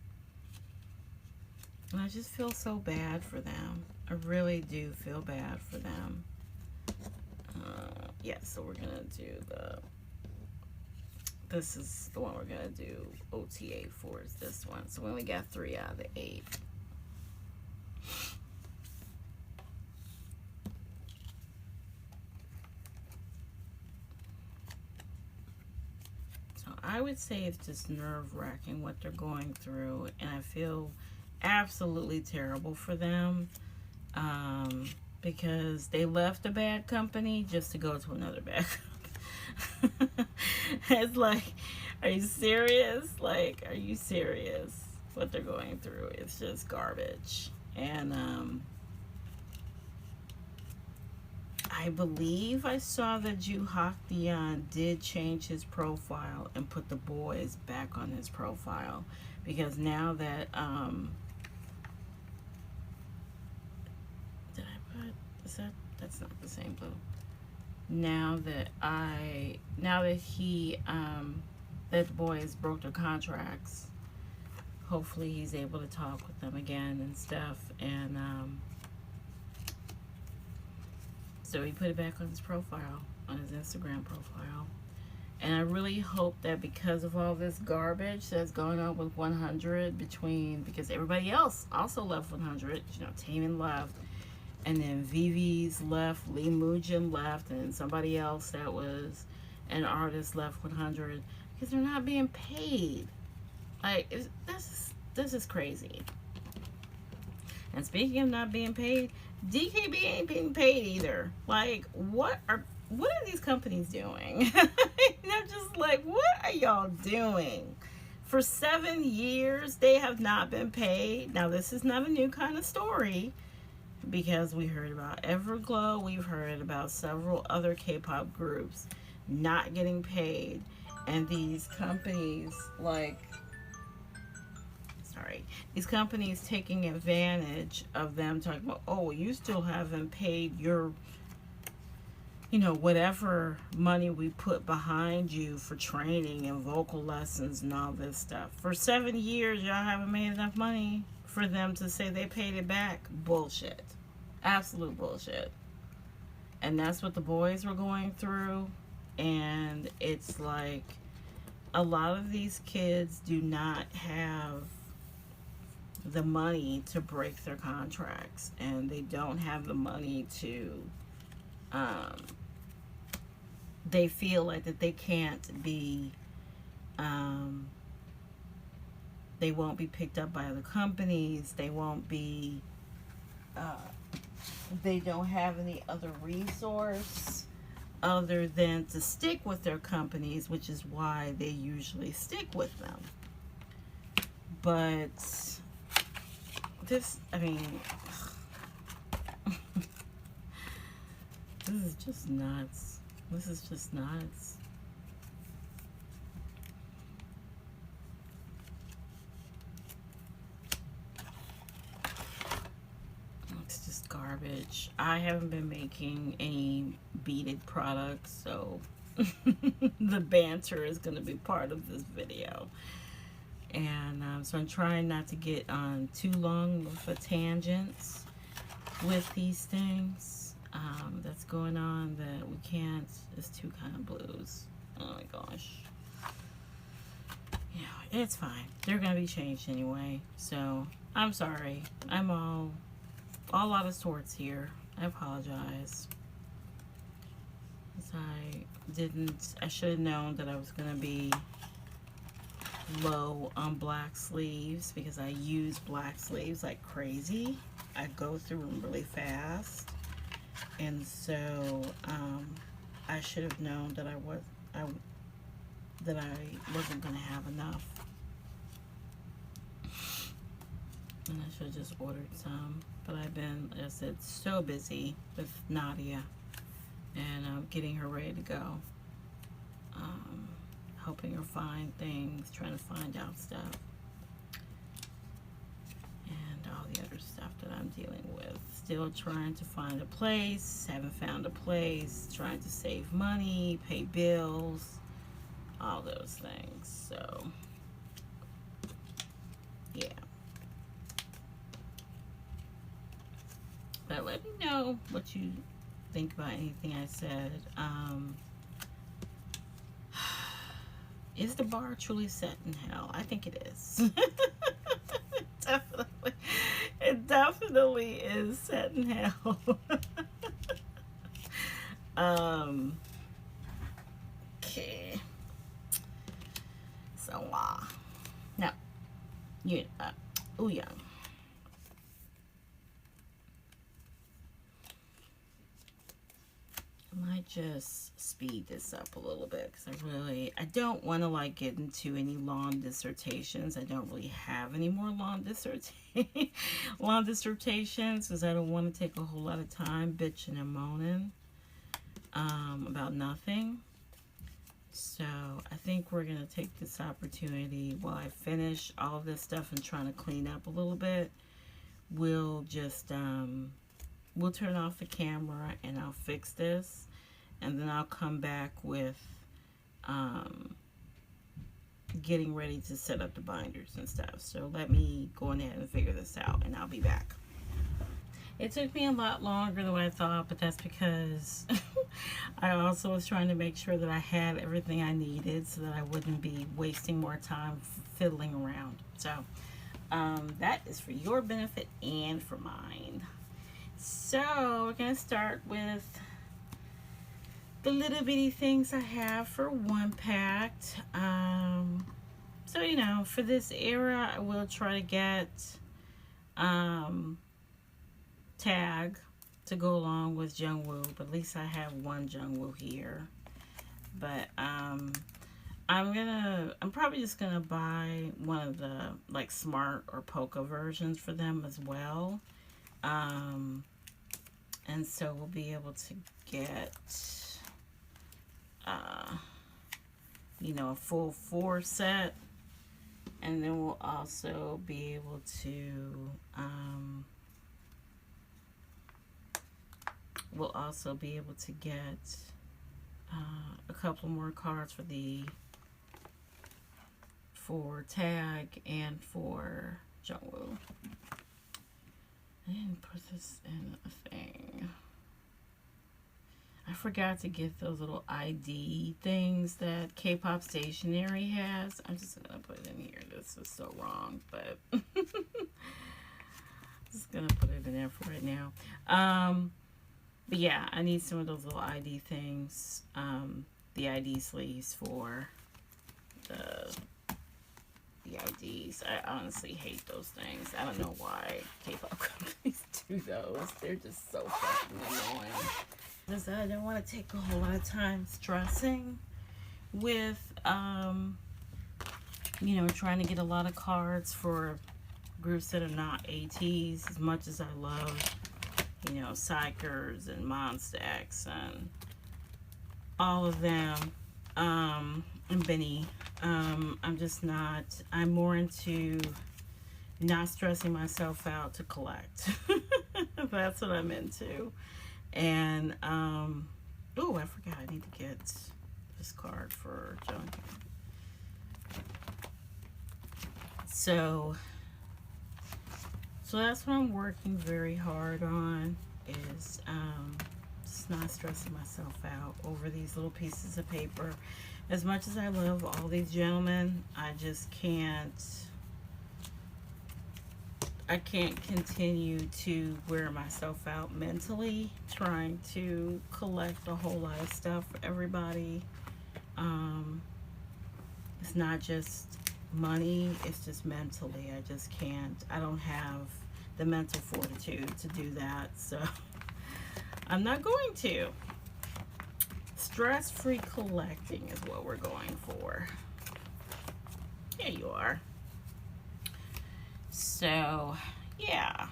And I just feel so bad for them. I really do feel bad for them. Yeah, so we're gonna do this is the one we're gonna do OTA for, is this one. So we only got 3 out of the 8. So I would say it's just nerve-wracking what they're going through, and I feel absolutely terrible for them. Because they left a bad company just to go to another bad company. It's like, are you serious? Like, are you serious? What they're going through, it's just garbage. And I I believe I saw that Juhak Dion did change his profile and put the boys back on his profile, because now that did I put, is that's not the same blue. Now that he that the boys broke their contracts, hopefully he's able to talk with them again and stuff, and so he put it back on his profile, on his Instagram profile. And I really hope that because of all this garbage that's going on with 100, because everybody else also left 100, you know, Taman left, and then Vivi's left, Lee Mujin left, and then somebody else that was an artist left 100, because they're not being paid. Like, this is crazy. And speaking of not being paid, DKB ain't being paid either. Like, what are these companies doing? I'm just like, what are y'all doing? For 7 years, they have not been paid. Now, this is not a new kind of story, because we heard about Everglow. We've heard about several other K-pop groups not getting paid. And these companies, these companies taking advantage of them, talking about, oh, you still haven't paid your, you know, whatever money we put behind you for training and vocal lessons and all this stuff. For 7 years, y'all haven't made enough money for them to say they paid it back. Bullshit. Absolute bullshit. And that's what the boys were going through. And it's like, a lot of these kids do not have the money to break their contracts, and they don't have the money to they feel like that they can't be they won't be picked up by other companies, they won't be they don't have any other resource other than to stick with their companies, which is why they usually stick with them. But this, I mean, this is just nuts. This is just nuts. It's just garbage. I haven't been making any beaded products, so the banter is going to be part of this video. And so I'm trying not to get on too long of a tangents with these things that's going on, that we can't. It's two kind of blues. Oh my gosh. Yeah, it's fine. They're gonna be changed anyway. So I'm sorry. I'm all out of sorts here. I apologize. I should have known that I was gonna be low on black sleeves, because I use black sleeves like crazy. I go through them really fast, and so I should have known that I wasn't gonna have enough, and I should have just ordered some. But I've been, as I said, so busy with Nadia, and getting her ready to go. Helping her find things, trying to find out stuff, and all the other stuff that I'm dealing with. Still trying to find a place, haven't found a place, trying to save money, pay bills, all those things. So, yeah. But let me know what you think about anything I said. Is the bar truly set in hell? I think it is. Definitely. It definitely is set in hell. Okay. So, now, yeah. I might just speed this up a little bit, because I don't want to like get into any long dissertations. I don't really have any more long dissertations, because I don't want to take a whole lot of time bitching and moaning. about nothing. So I think we're going to take this opportunity while I finish all of this stuff and trying to clean up a little bit. We'll just, we'll turn off the camera and I'll fix this. And then I'll come back with getting ready to set up the binders and stuff. So let me go ahead and figure this out and I'll be back. It took me a lot longer than what I thought, but that's because I also was trying to make sure that I had everything I needed so that I wouldn't be wasting more time fiddling around. So that is for your benefit and for mine. So we're going to start with the little bitty things I have for ONEPACT. So, you know, for this era, I will try to get tag to go along with Jungwoo, but at least I have one Jungwoo here. But I'm probably just gonna buy one of the like smart or polka versions for them as well. And so we'll be able to get you know, a full 4 set, and then we'll also be able to get a couple more cards for tag and for Jungwoo. I didn't put this in a thing. I forgot to get those little ID things that K-pop stationery has. I'm just gonna put it in here. This is so wrong, but just gonna put it in there for right now. But yeah, I need some of those little ID things. The ID sleeves for the IDs. I honestly hate those things. I don't know why K-pop companies do those. They're just so fucking annoying. Because I don't want to take a whole lot of time stressing with, you know, trying to get a lot of cards for groups that are not ATs, as much as I love, you know, Psychers and Monsters and all of them, and Benny. I'm just not, I'm more into not stressing myself out to collect. That's what I'm into. And, oh, I forgot, I need to get this card for John. So that's what I'm working very hard on, is just not stressing myself out over these little pieces of paper. As much as I love all these gentlemen, I just can't continue to wear myself out mentally trying to collect a whole lot of stuff for everybody. It's not just money, it's just mentally. I just can't. I don't have the mental fortitude to do that, so I'm not going to. Stress-free collecting is what we're going for. Here you are. So, yeah.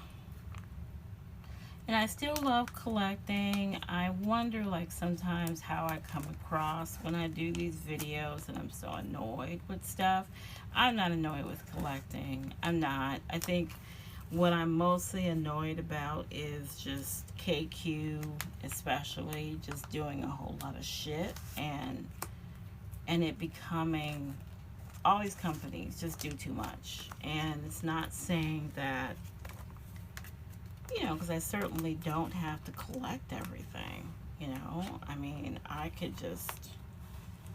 And I still love collecting. I wonder, like, sometimes how I come across when I do these videos and I'm so annoyed with stuff. I'm not annoyed with collecting. I'm not. I think what I'm mostly annoyed about is just KQ, especially, just doing a whole lot of shit and it becoming, all these companies just do too much. And it's not saying that, you know, because I certainly don't have to collect everything, you know. I mean, I could just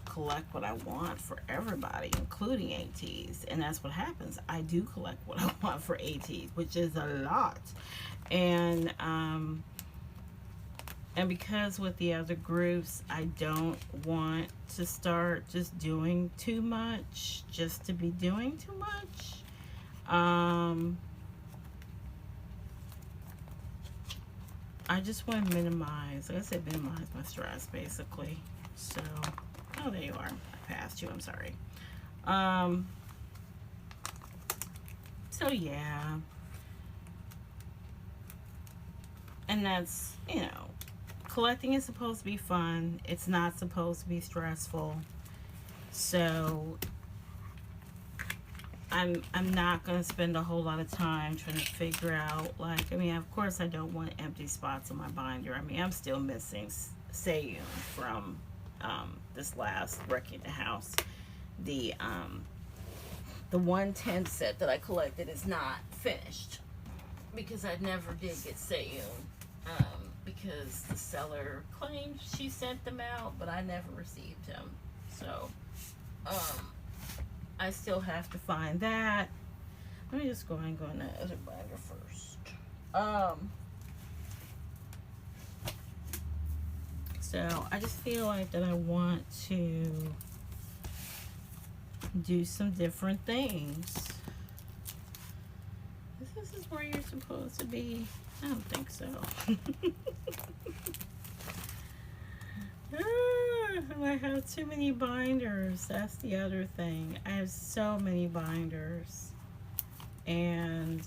collect what I want for everybody, including ATs, and that's what happens. I do collect what I want for ATs, which is a lot. And because with the other groups, I don't want to start just doing too much, just to be doing too much. I just want to minimize, like I said, minimize my stress, basically. So, oh, there you are. I passed you. I'm sorry. So, yeah. And that's, you know, collecting is supposed to be fun. It's not supposed to be stressful. So I'm not gonna spend a whole lot of time trying to figure out, like, I mean, of course I don't want empty spots on my binder. I mean, I'm still missing Sayun from this last Wrecking the House. The 110 set that I collected is not finished because I never did get Sayun, because the seller claimed she sent them out, but I never received them. So I still have to find that. Let me just go and go in the other binder first. So I just feel like that I want to do some different things. This is where you're supposed to be. I don't think so. I have too many binders. That's the other thing. I have so many binders. And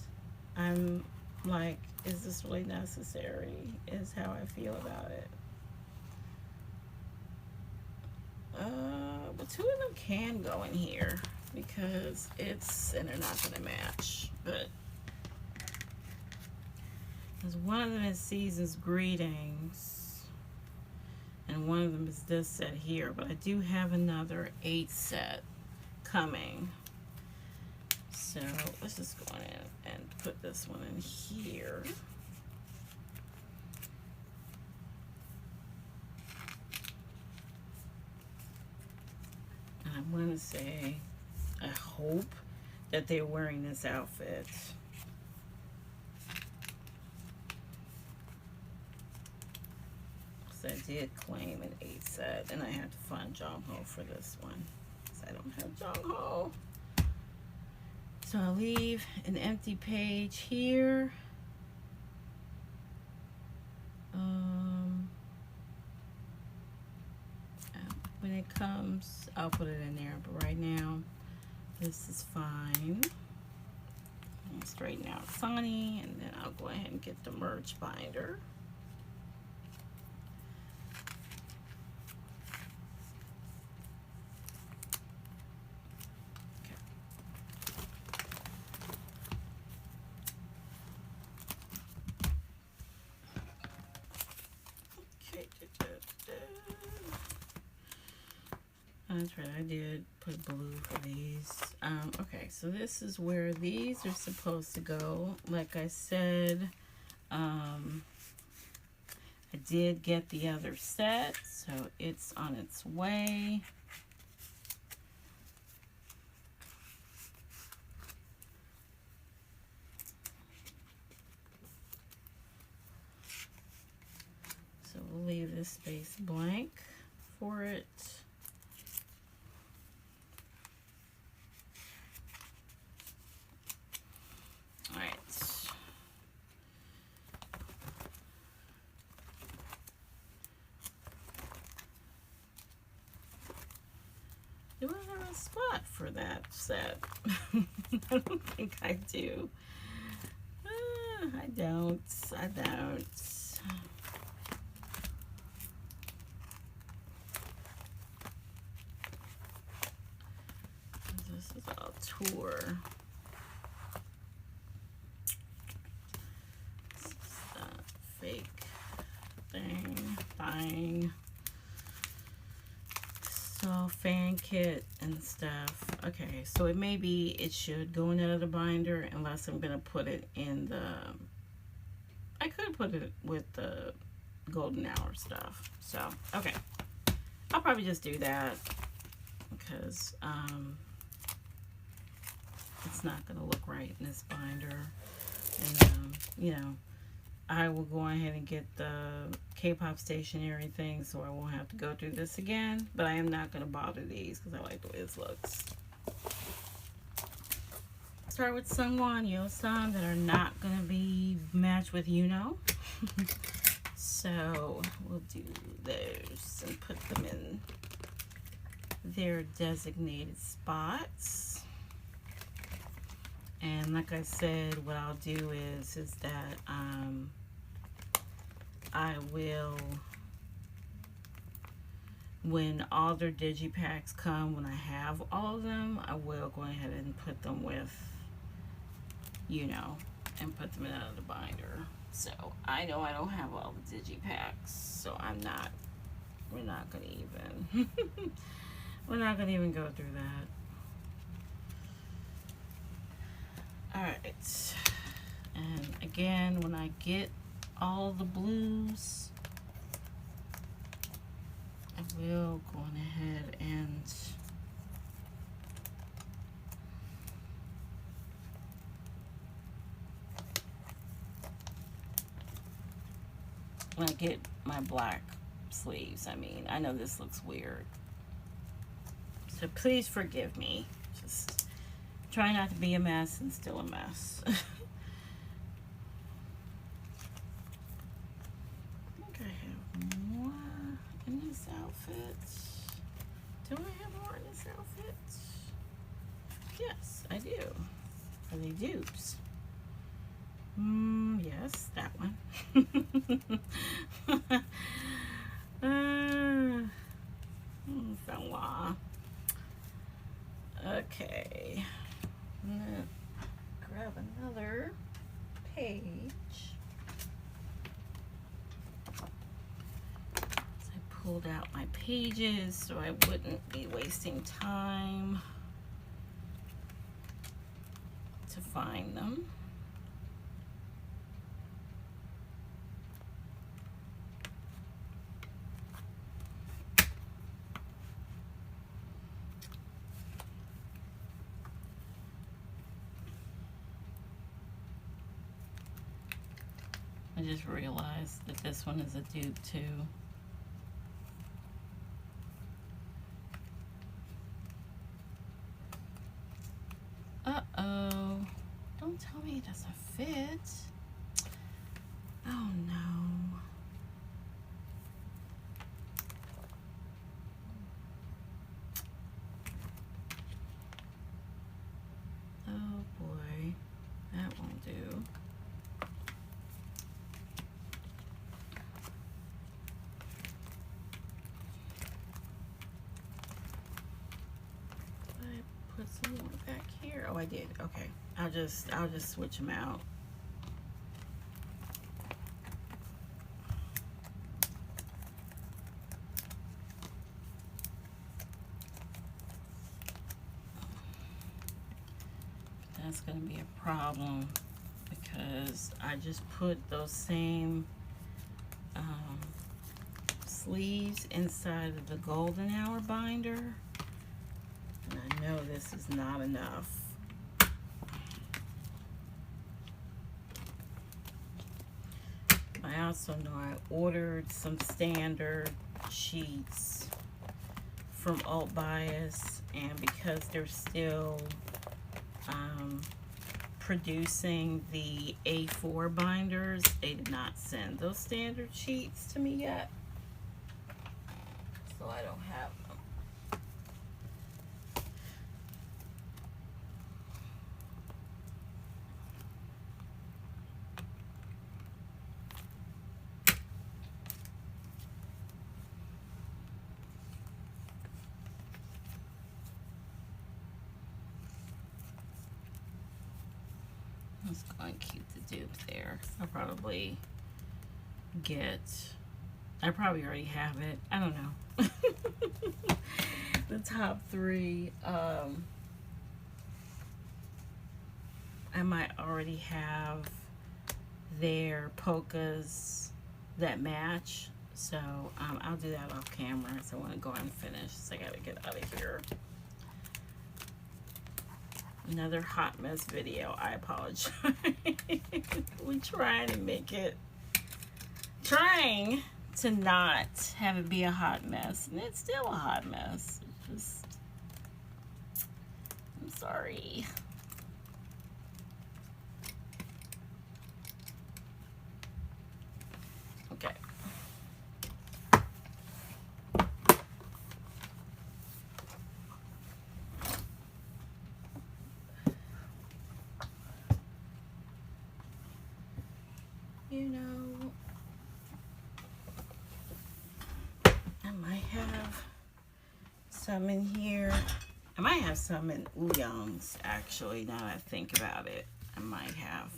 I'm like, is this really necessary? Is how I feel about it. But 2 of them can go in here because and they're not going to match. But because one of them is Season's Greetings, and one of them is this set here. But I do have another 8 set coming. So let's just go in and put this one in here. And I'm going to say, I hope that they're wearing this outfit. So I did claim an 8 set, and I have to find Jong-ho for this one, because I don't have Jong-ho. So I'll leave an empty page here. When it comes, I'll put it in there, but right now, this is fine. I'll straighten out Sunny, and then I'll go ahead and get the merch binder. That's right, I did put blue for these. Okay, so this is where these are supposed to go. Like I said, I did get the other set, so it's on its way. So we'll leave this space blank for it. Do I have a spot for that set? I don't think I do. I don't. This is all tour. This is a fake thing. So fan kit and stuff. Okay, so it should go in another binder unless I'm gonna put it in the, I could put it with the golden hour stuff. So okay, I'll probably just do that because it's not gonna look right in this binder. And you know, I will go ahead and get the K-pop stationery thing so I won't have to go through this again. But I am not going to bother these because I like the way this looks. Start with Sungwon, Yeosan that are not going to be matched with Yuno. So we'll do those and put them in their designated spots. And like I said, what I'll do is that I will when all their digipacks come, when I have all of them, I will go ahead and put them with, you know, and put them in another binder. So I know I don't have all the digipacks, so we're not gonna even we're not gonna even go through that. Alright, and again, when I get all the blues, I will go on ahead and when I get my black sleeves, I mean, I know this looks weird, so please forgive me. Just try not to be a mess and still a mess. I think I have more in this outfit. Do I have more in this outfit? Yes, I do. Are they dupes? Yes, that one. Fella. Okay. I'm gonna grab another page. So I pulled out my pages so I wouldn't be wasting time to find them. I just realized that this one is a dupe too. Uh-oh. Don't tell me it doesn't fit. Oh no. Oh boy. That won't do. Put some more back here. Oh, I did. Okay. I'll just switch them out. That's going to be a problem because I just put those same sleeves inside of the golden hour binder. And I know this is not enough. I also know I ordered some standard sheets from Boyz, and because they're still producing the A4 binders, they did not send those standard sheets to me yet. So I don't have them. Let's go and keep the dupe there. I'll probably I probably already have it. I don't know. The top three, I might already have their polkas that match. So I'll do that off camera. So I want to go and finish. So I gotta get out of here. Another hot mess video. I apologize. We're trying to make it, trying to not have it be a hot mess, and it's still a hot mess. It's just, I'm sorry. Okay. You know, I might have some in here. I might have some in Ouyang's, actually, now that I think about it. I might have.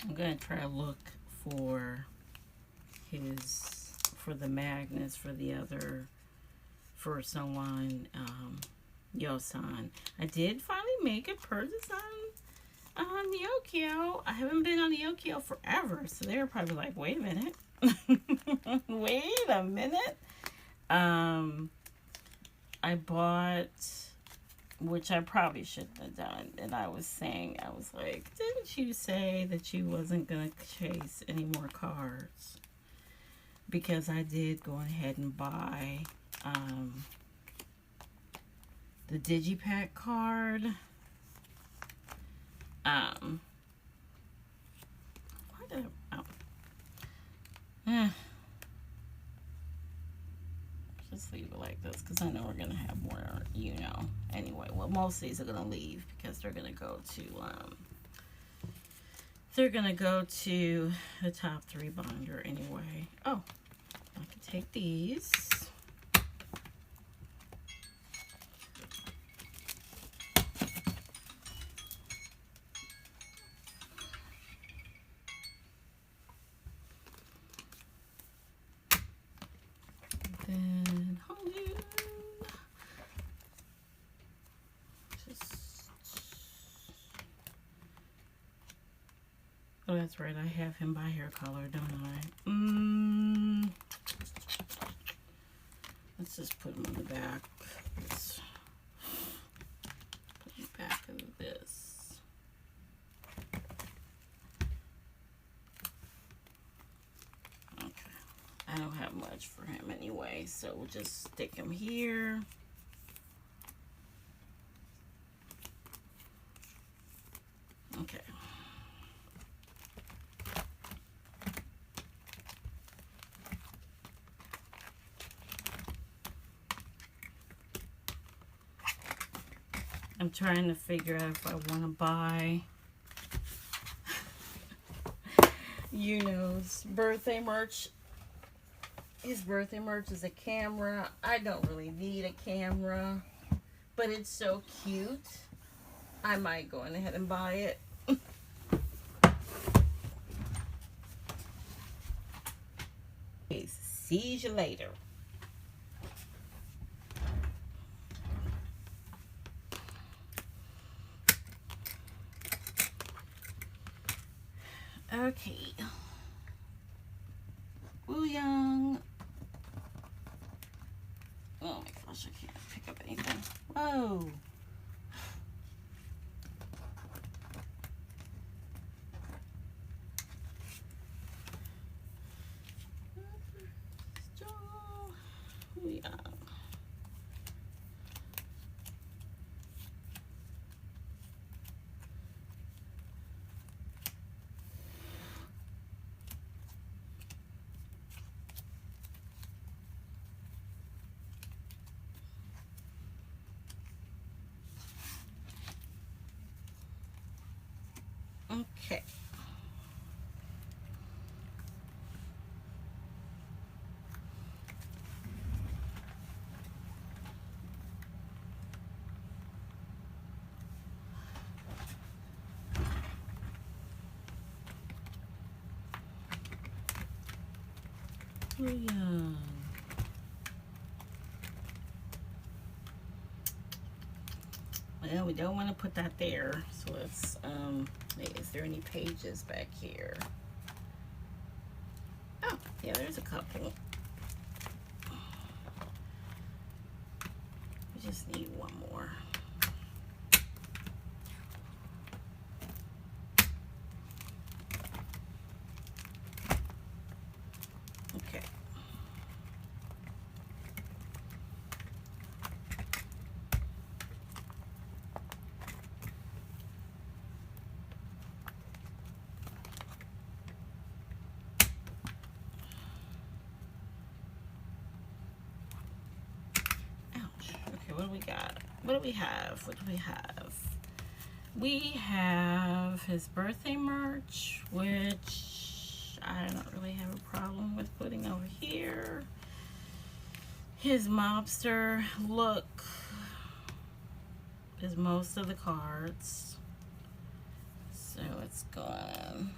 I'm gonna try to look for the magnets for the other, for someone, Yosan. I did finally make a purchase on the Okio. I haven't been on the Okio forever, so they were probably like, wait a minute. Wait a minute. I bought, which I probably shouldn't have done, and I was like, didn't you say that you wasn't going to chase any more cards? Because I did go ahead and buy the Digipack card. Why did I, just leave it like this, because I know we're going to have more, you know. Anyway, well, most of these are going to leave because they're going to go to, the top 3 binder anyway. Oh, I can take these. Then, hold you. Oh, that's right. I have him by hair color, don't I? Let's just put him on the back. Let's put the back of this. Okay. I don't have much for him anyway, so we'll just stick him here. Okay. I'm trying to figure out if I want to buy, you know, his birthday merch. His birthday merch is a camera. I don't really need a camera, but it's so cute. I might go ahead and buy it. See you later. Okay. Ouyang. Oh my gosh, I can't pick up anything. Whoa. Ouyang. Okay. Ouyang. Well, we don't want to put that there, so let's, is there any pages back here? Oh, yeah, there's a couple. We just need one more. got? What do we have? What do we have? We have his birthday merch, which I don't really have a problem with putting over here. His mobster look is most of the cards. So it's going.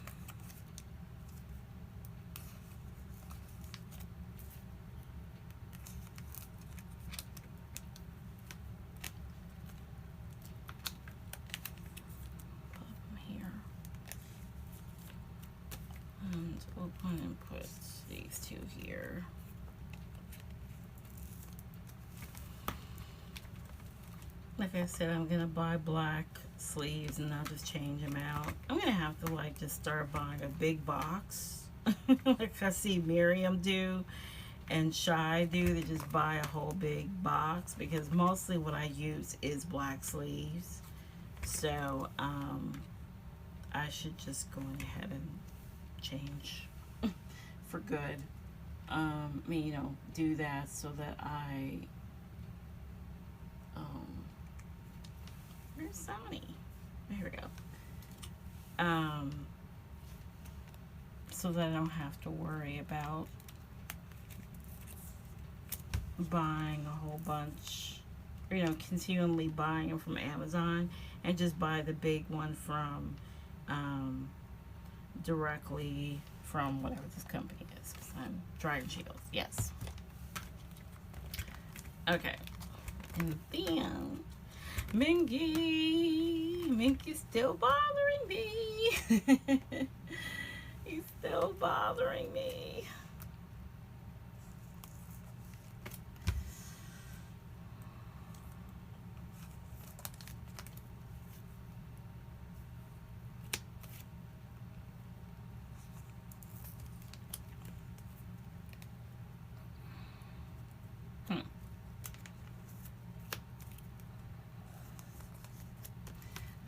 And open and put these two here. Like I said, I'm gonna buy black sleeves and I'll just change them out. I'm gonna have to like just start buying a big box like I see Miriam do and Shy do. They just buy a whole big box because mostly what I use is black sleeves. So I should just go ahead and change for good. I mean, you know, do that so that I where's Sonny? Here we go. So that I don't have to worry about buying a whole bunch, or, you know, continually buying them from Amazon, and just buy the big one from directly from whatever this company is, because I'm Dragon Shields. Yes. Okay. And then Minky's still bothering me. He's still bothering me.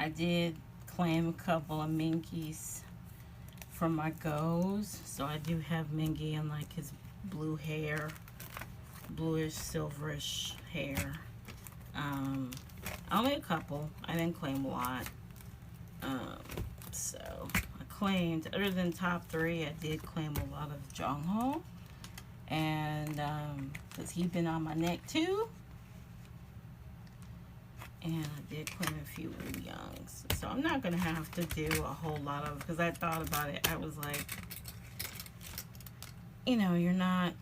I did claim a couple of Minkies from my goes, so I do have Minky in like his blue hair, bluish silverish hair. Only a couple. I didn't claim a lot. So I claimed, other than top 3, I did claim a lot of Jongho, and because he's been on my neck too. And I did claim a few Woo Youngs. So I'm not going to have to do a whole lot of, because I thought about it. I was like, you know, you're not,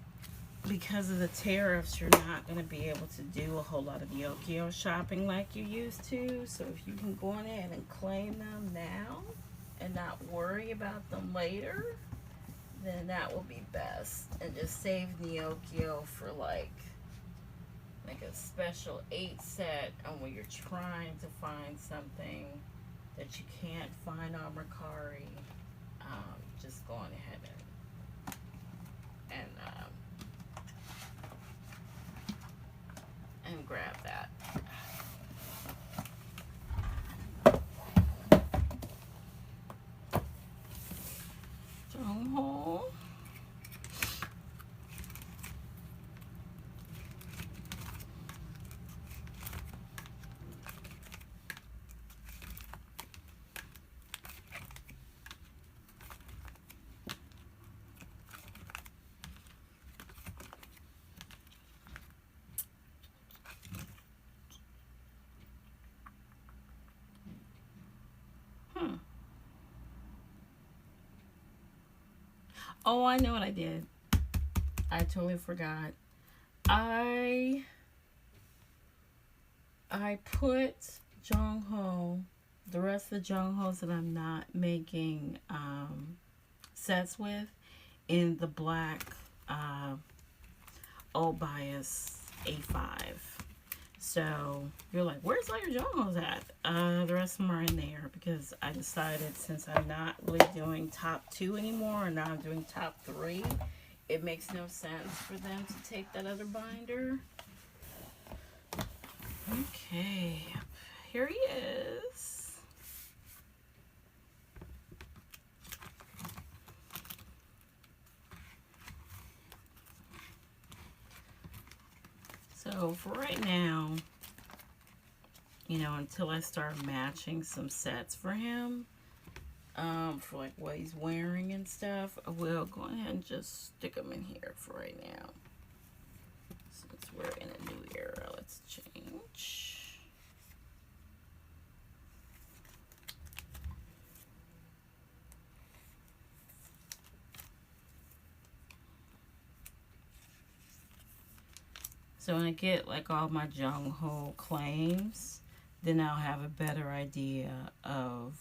because of the tariffs, you're not going to be able to do a whole lot of Yokio shopping like you used to. So if you can go ahead and claim them now and not worry about them later, then that will be best. And just save Yokio for like a special 8 set, and when you're trying to find something that you can't find on Mercari, just go on ahead and grab that. Jongho. Oh, I know what I did. I totally forgot. I put Jongho, the rest of the Jonghos that I'm not making sets with, in the black Old Bias A5. So you're like, where's all your Jonghos at? The rest of them are in there because I decided, since I'm not really doing top 2 anymore and now I'm doing top 3, it makes no sense for them to take that other binder. Okay, here he is. So for right now, you know, until I start matching some sets for him, for like what he's wearing and stuff, I will go ahead and just stick them in here for right now. Since we're in a new era, let's change. So when I get like all my Jung Ho claims, then I'll have a better idea of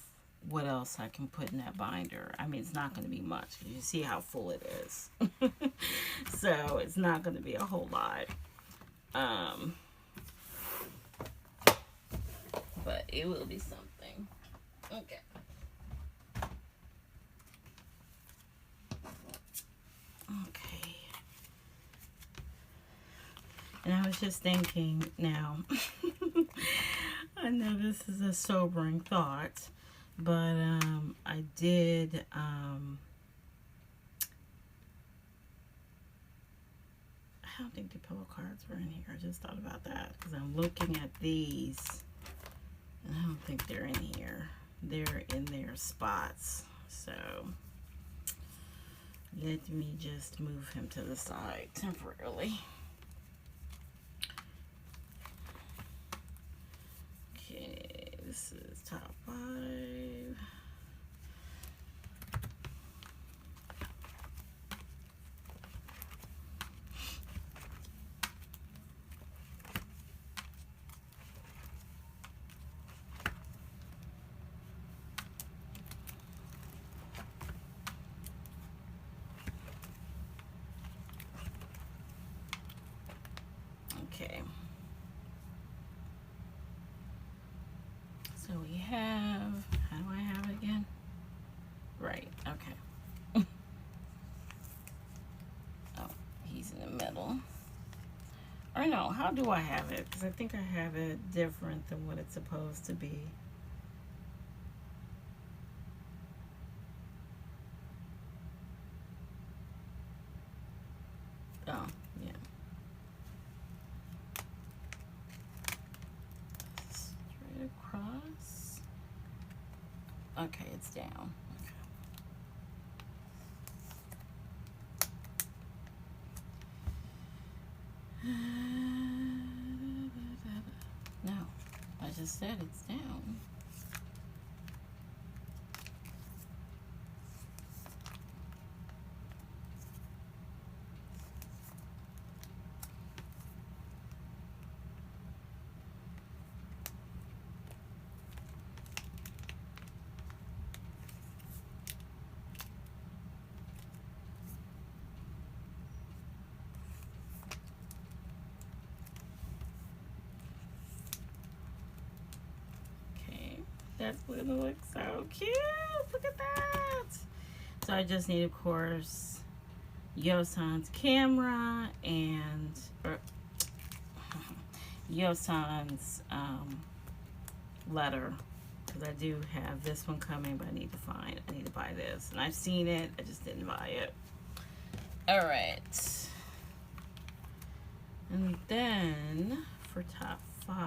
what else I can put in that binder. I mean, it's not going to be much because you see how full it is. So it's not going to be a whole lot. But it will be something. Okay. Okay. And I was just thinking now, I know this is a sobering thought, but I did, I don't think the pillow cards were in here. I just thought about that because I'm looking at these and I don't think they're in here. They're in their spots. So let me just move him to the side temporarily. Okay, this is top 5. Okay. So we have, how do I have it again? Right, okay. Oh, he's in the middle. Or no, how do I have it? Because I think I have it different than what it's supposed to be. Oh, yeah. Straight across. Okay, it's down. Okay. No, I just said it's down. That's gonna look so cute. Look at that. So I just need, of course, Yosan's camera and Yosan's letter, because I do have this one coming, but I need to buy this, and I've seen it. I just didn't buy it. All right. And then for top 5.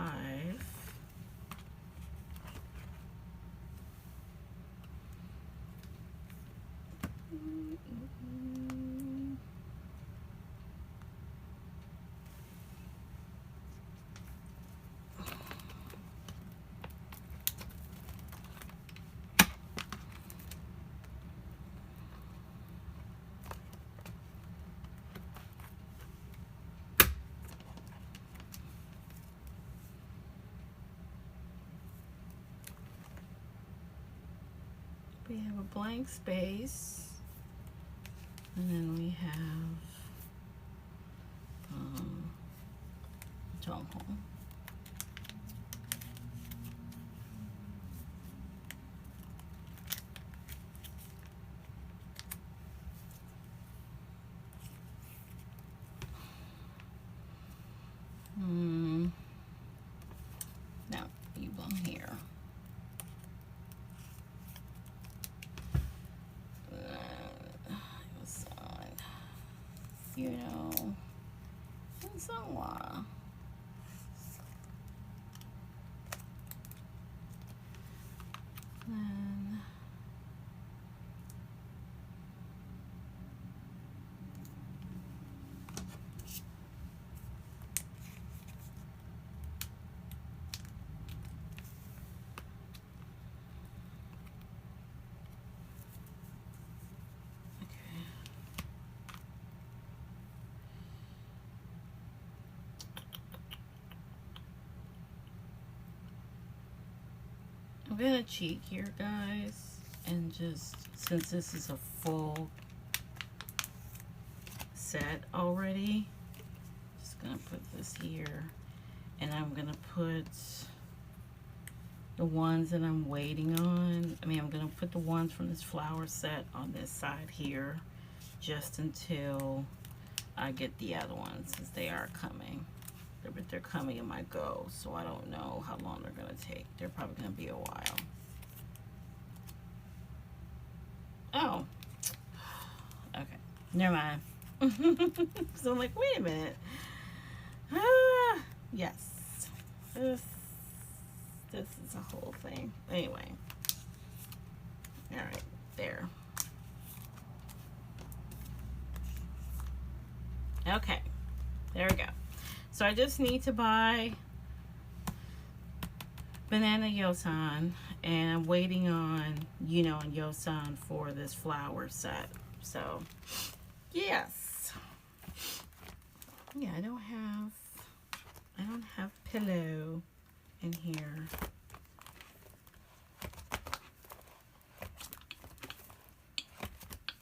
We have a blank space, and then we have Jung Ho. No, you belong here. You know, it's a while. then I'm gonna cheat here, guys, and just, since this is a full set already, just gonna put this here, and I'm gonna put the ones that I'm waiting on. I mean, I'm gonna put the ones from this flower set on this side here, just until I get the other ones, since they are coming. But they're coming in my go, so I don't know how long they're gonna take. They're probably gonna be a while. Oh, okay, never mind. So I'm like, wait a minute. Yes, this is a whole thing. Anyway, all right, there. Okay, there we go. So I just need to buy banana yosan, and I'm waiting on, you know, yosan for this flower set. So, yes. Yeah, I don't have pillow in here.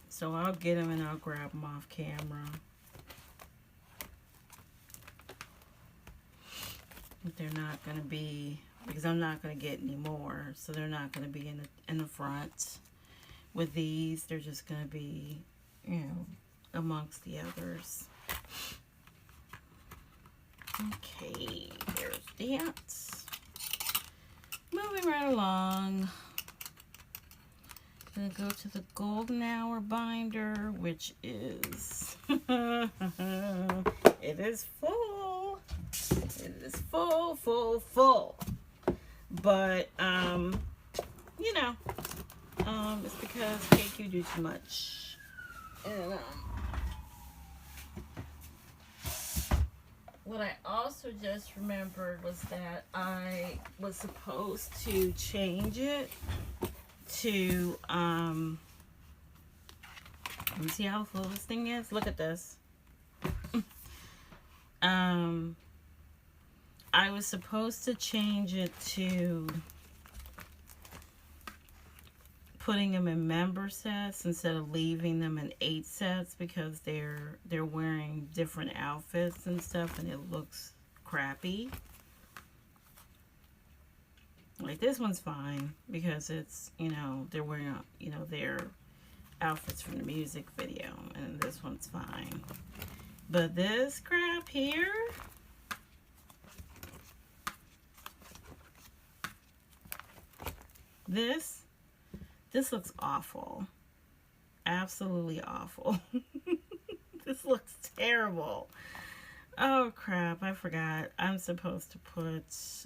So I'll get them and I'll grab them off camera. But they're not going to be, because I'm not going to get any more, so they're not going to be in the front with these. They're just going to be, you know, amongst the others. Okay, there's that. Moving right along. Gonna go to the golden hour binder, which is it is full. It is full. But you know, it's because KQ do too much. And what I also just remembered was that I was supposed to change it to let me see how full this thing is. Look at this. I was supposed to change it to putting them in member sets instead of leaving them in 8 sets, because they're wearing different outfits and stuff and it looks crappy. Like this one's fine because it's, you know, they're wearing, you know, their outfits from the music video, and this one's fine. But this crap here, this looks awful. Absolutely awful. This looks terrible. Oh crap, I forgot. I'm supposed to put,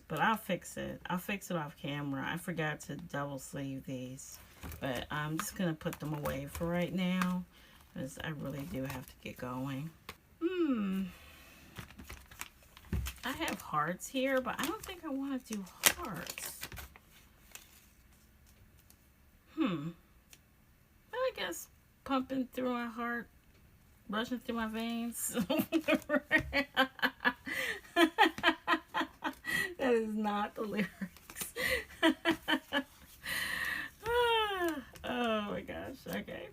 but I'll fix it. I'll fix it off camera. I forgot to double sleeve these, but I'm just gonna put them away for right now because I really do have to get going. I have hearts here, but I don't think I want to do hearts. I guess pumping through my heart, rushing through my veins. That is not the lyrics. Oh my gosh, okay.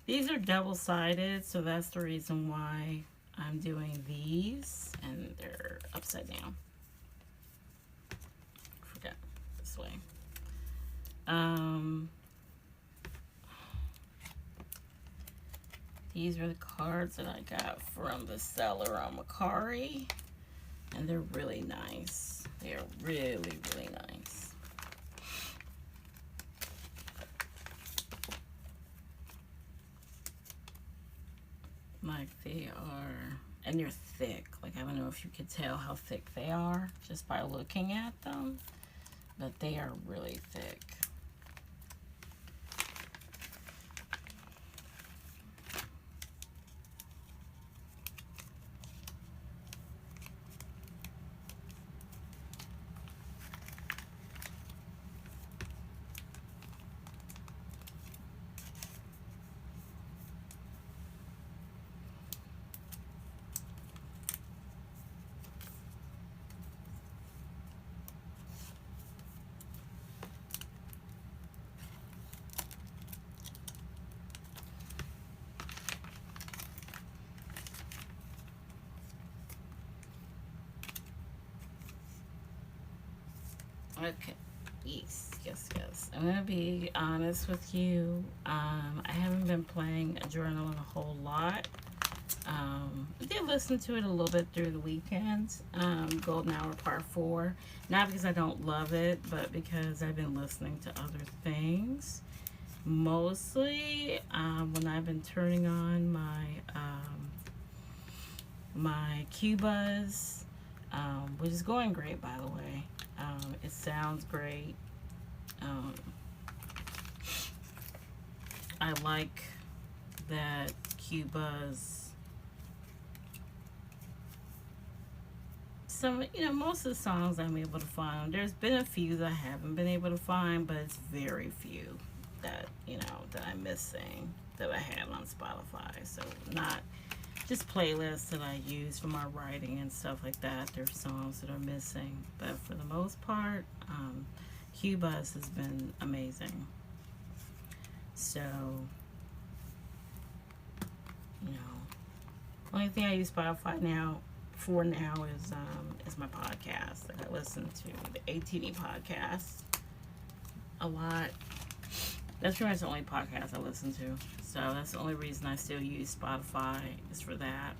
These are double-sided, so that's the reason why I'm doing these, and they're upside down. Forgot this way. These are the cards that I got from the seller on Macari, and they're really nice. They are really, really nice. Like they are, and they're thick. Like I don't know if you could tell how thick they are just by looking at them, but they are really thick. Okay. Yes. I'm gonna be honest with you. I haven't been playing a journal a whole lot. I did listen to it a little bit through the weekends. Golden Hour Part 4. Not because I don't love it, but because I've been listening to other things. Mostly when I've been turning on my Cubas, which is going great, by the way. It sounds great. I like that Cuba's most of the songs I'm able to find. There's been a few that I haven't been able to find, but it's very few that that I'm missing that I have on Spotify. So not just playlists that I use for my writing and stuff like that. There's songs that are missing, but for the most part, Cubas has been amazing. So, only thing I use Spotify for now is my podcast. Like I listen to the eited podcast a lot. That's pretty much the only podcast I listen to. So that's the only reason I still use Spotify is for that.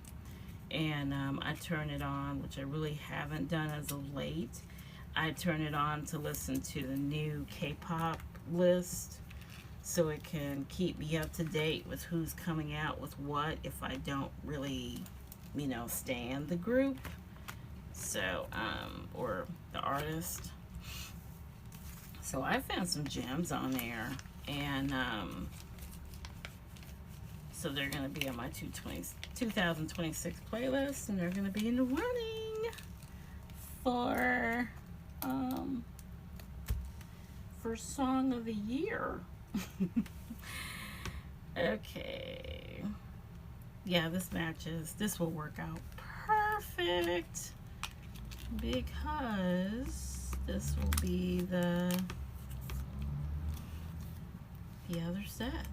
And I turn it on, which I really haven't done as of late. I turn it on to listen to the new K-pop list, so it can keep me up to date with who's coming out with what if I don't really, stand the group. So, or the artist. So I found some gems on there. And, so they're going to be on my 2026 playlist. And they're going to be in the running for Song of the Year. Okay. Yeah, this will work out perfect because this will be the other set.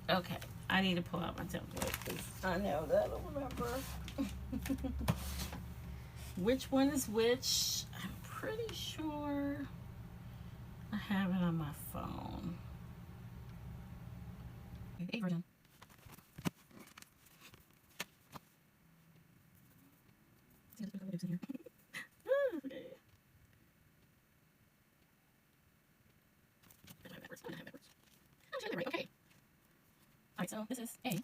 Okay, I need to pull out my template because I know that I don't remember which one is which. I'm pretty sure I have it on my phone. A version. See, there's a couple of dupes in here. Okay. I have backwards. I'm gonna have backwards. I'm trying to right. Okay. Alright, so this is A. Yeah,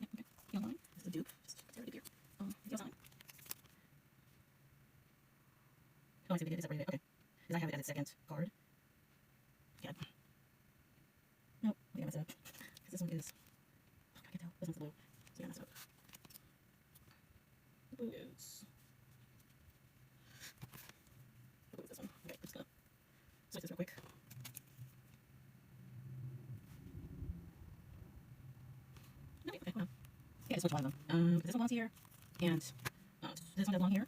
okay. Yellow line. This is a dupe. Just tear the dupe here. Yellow sign. Oh, I see they did it separated. Okay. Because I have it as a second card. Yeah. Nope. I think I messed it up. Because this one is. Oh, I can't tell. This one's blue. So yeah, I messed it up. Blue is. Blue is this one. Okay, I'm just gonna switch this real quick. No, okay, well. Yeah, just switch one of them. This one belongs here. And this one does belong here.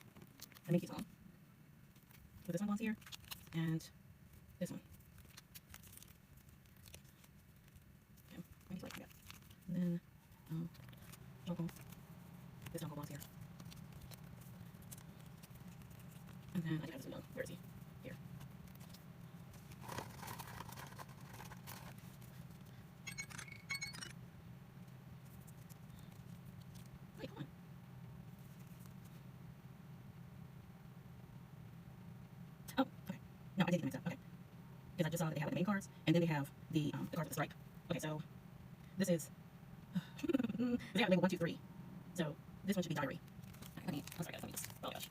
That makes it on. So this one belongs here. And this one. Okay, I need to like that. And then, Uncle. This uncle belongs here. And then I have this one. Where is he? Here. Wait, come on. Oh, okay. No, I did get mixed up. Okay. Because I just saw that they have the main cards, and then they have the cards with the stripe. Okay, so This is, they have label 1, 2, 3. So this one should be diary. Okay, I'm sorry guys, let me just, oh gosh.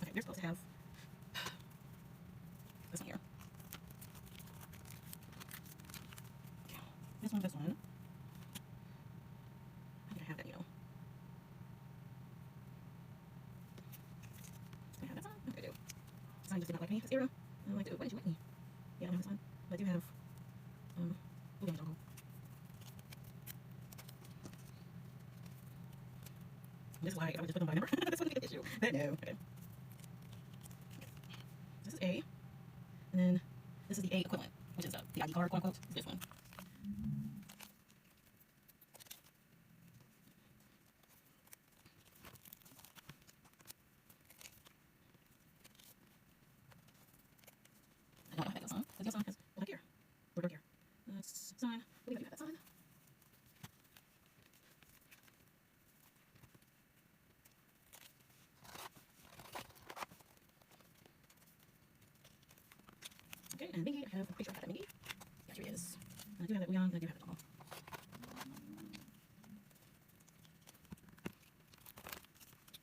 Okay, you're supposed to have this one here. Okay, this one, this one. I think I have that, you know. Do I have that sign? Okay, I do. This sign just did not like me. It's Era. I don't like to, why did you like me? Yeah, I don't have this one. But I do have, blue damage alcohol. This is why if I would just put them by number, this wouldn't be an issue. But no. Okay. This is A. And then this is the A equivalent, which is the ID card, quote unquote, is this one. I don't know how that goes on. Does it go on? Has black here. Or dark here. That's sign. I believe I do have that sign. Okay, and Mingy, I have a picture of that Mingy. Yeah, here he is. I do have that Leon, I do have it all.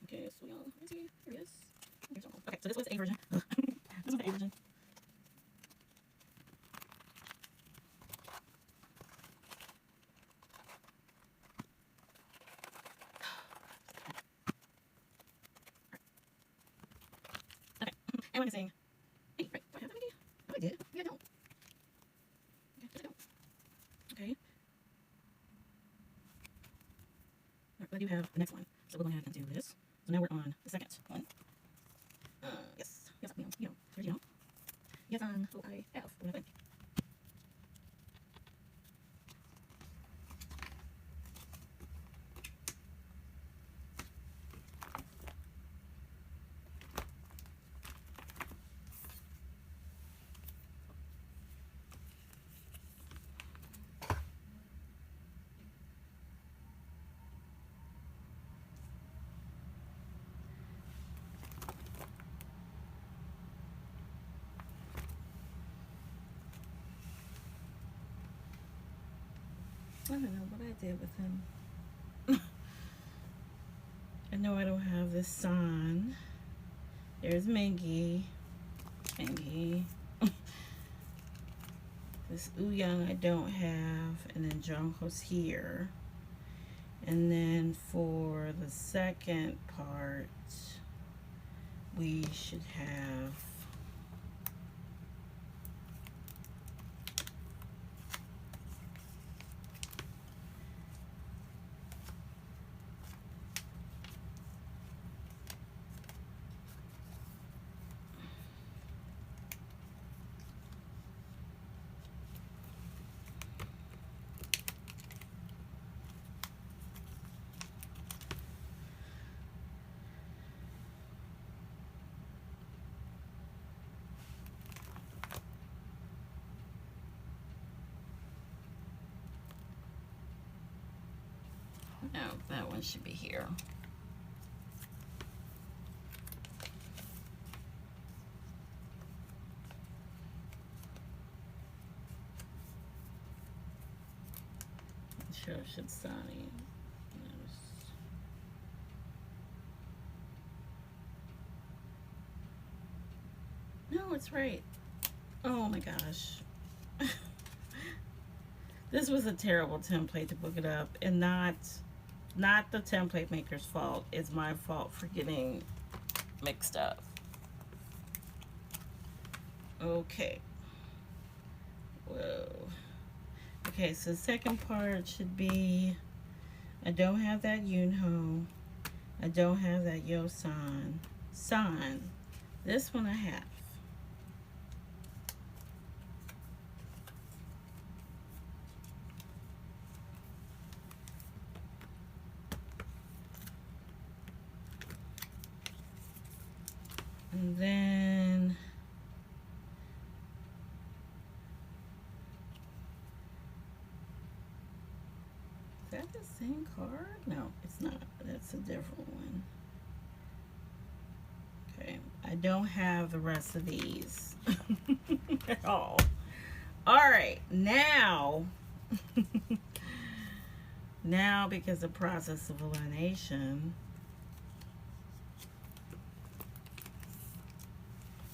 Okay, so Leon, where is he? Here he is. Here's all. Okay, so this was the A version. This was the A version. Okay, and I'm saying, hey, right, do I have that Mingy? Oh, I did. Yeah, I don't. Okay, yes, I don't. Okay. Alright, but I do have the next one. So we'll go ahead and do this. So now we're on the second one. Yes. Yes, you know, there's you know. Yes, who I have. What do I think? I don't know what I did with him. I know I don't have this sign. There's Mingy. Mingy. This Ouyang I don't have. And then Jungkook's here. And then for the second part, we should have no, that one should be here. Sure, should Sonny. No, it's right. Oh my gosh. This was a terrible template to book it up, and not the template maker's fault. It's my fault for getting mixed up. Okay. Whoa. Okay, so the second part should be, I don't have that Yunho. I don't have that Yosan. San. This one I have. And then is that the same card? No, it's not. That's a different one. Okay, I don't have the rest of these at all. All right, now Now, because of process of elimination,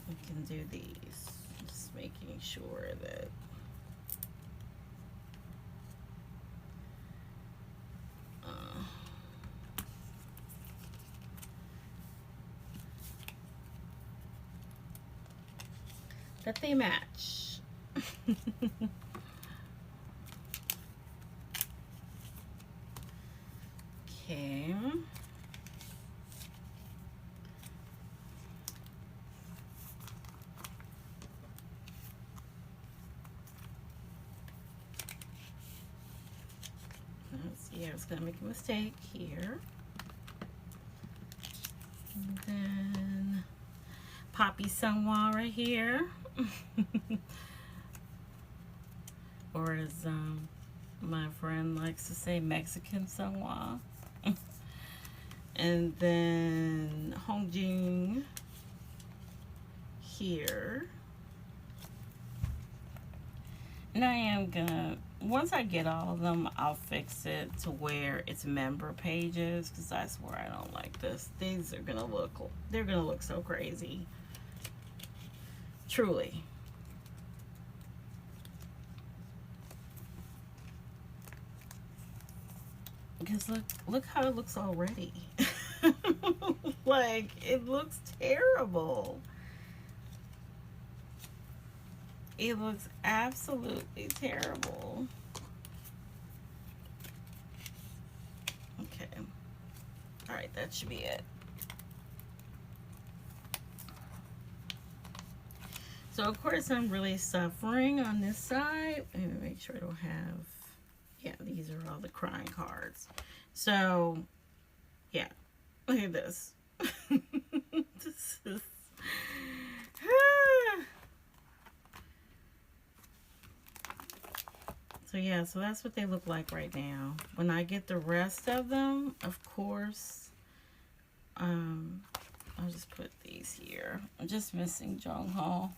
we can do these. Just making sure that that they match. Okay. Let's see, I was gonna make a mistake here. And then Poppy Sungwa right here. Or as my friend likes to say, Mexican Sungwa. And then Hongjing here. And I am gonna, once I get all of them, I'll fix it to where it's member pages, because that's where I don't like this. These are gonna look, they're gonna look so crazy. Truly. Because look how it looks already. Like, it looks terrible. It looks absolutely terrible. Okay. All right, that should be it. So, of course, I'm really suffering on this side. Let me make sure I don't have... Yeah, these are all the crying cards. So, yeah. Look at this. This is... So yeah, so that's what they look like right now. When I get the rest of them, of course, I'll just put these here. I'm just missing Jongho.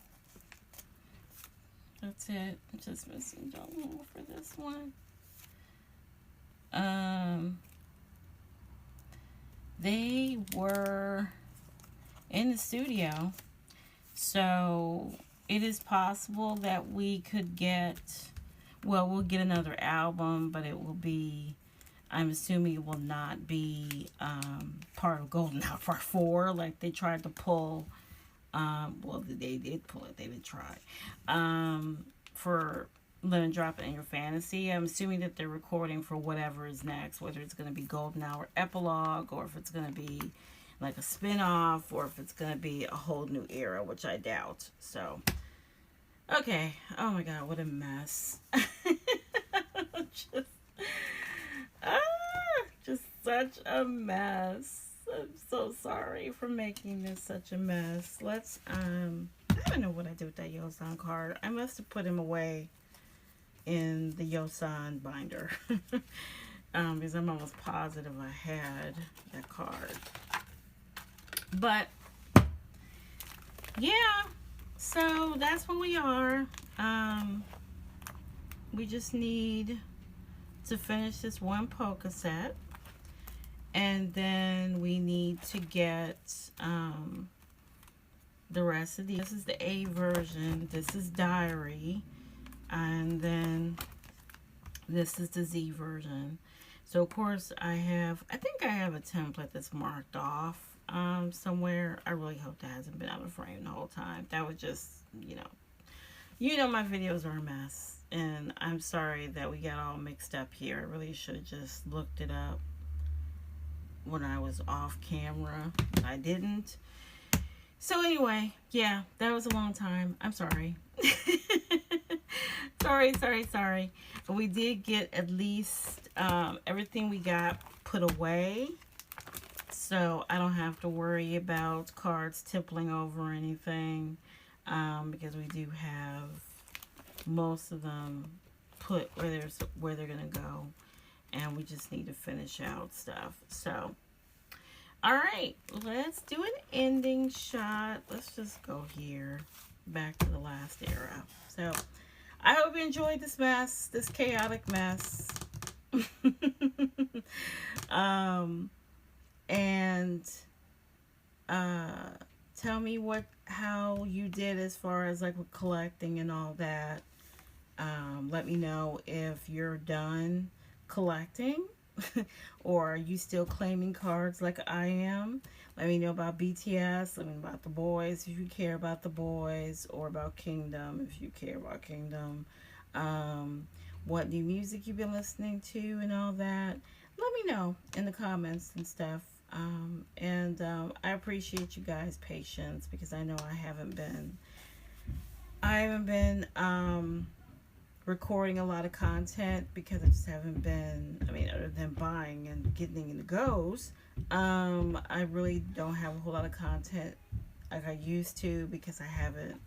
That's it. I'm just missing Jongho for this one. They were in the studio, so it is possible that we could get... Well, we'll get another album, but it will be, I'm assuming it will not be part of Golden Hour Part 4, like they tried to pull, well, they did pull it, they did try, for Lemon Drop It in Your Fantasy. I'm assuming that they're recording for whatever is next, whether it's going to be Golden Hour Epilogue, or if it's going to be like a spin-off, or if it's going to be a whole new era, which I doubt, so... Okay. Oh my god, what a mess. Just such a mess. I'm so sorry for making this such a mess. Let's, I don't know what I did with that Yosan card. I must have put him away in the Yosan binder. Because I'm almost positive I had that card. But, yeah. So that's where we are. We just need to finish this one polka set, and then we need to get the rest of these. This is the A version, this is Diary, and then this is the Z version. So of course I think I have a template that's marked off somewhere. I really hope that hasn't been out of frame the whole time. That would just, you know my videos are a mess, and I'm sorry that we got all mixed up here. I really should have just looked it up when I was off camera, but I didn't. So anyway, yeah, that was a long time. I'm sorry. sorry. But we did get at least everything we got put away. So I don't have to worry about cards tippling over or anything, because we do have most of them put where they're gonna go, and we just need to finish out stuff. So, all right, let's do an ending shot. Let's just go here back to the last era. So I hope you enjoyed this mess, this chaotic mess. um, and tell me how you did as far as like with collecting and all that. Let me know if you're done collecting or are you still claiming cards like I am. Let me know about BTS. Let me know about the Boyz if you care about the Boyz, or about Kingdom if you care about Kingdom. What new music you've been listening to and all that. Let me know in the comments and stuff. I appreciate you guys' patience because I know I haven't been recording a lot of content because I just haven't been, I mean, other than buying and getting in the goes, I really don't have a whole lot of content like I used to because I haven't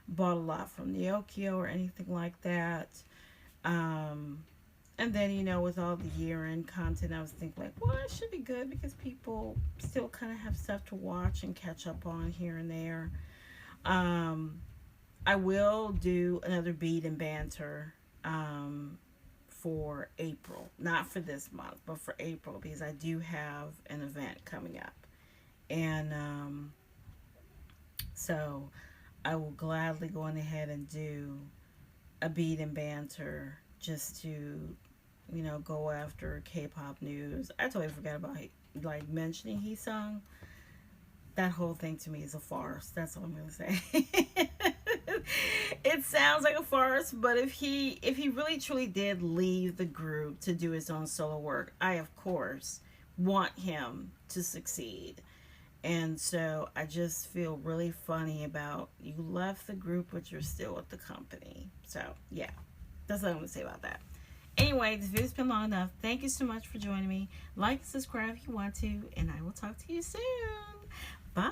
bought a lot from Neokio or anything like that. And then, with all the year-end content, I was thinking like, well, it should be good because people still kind of have stuff to watch and catch up on here and there. I will do another beat and banter for April. Not for this month, but for April because I do have an event coming up. And so I will gladly go on ahead and do a beat and banter just to, go after K-pop news. I totally forgot about like mentioning he sung. That whole thing to me is a farce. That's all I'm gonna say. It sounds like a farce, but if he really truly did leave the group to do his own solo work, I of course want him to succeed. And so I just feel really funny about you left the group but you're still with the company. So yeah, that's all I'm gonna say about that. Anyway, this video's been long enough. Thank you so much for joining me. Like and subscribe if you want to, and I will talk to you soon. Bye.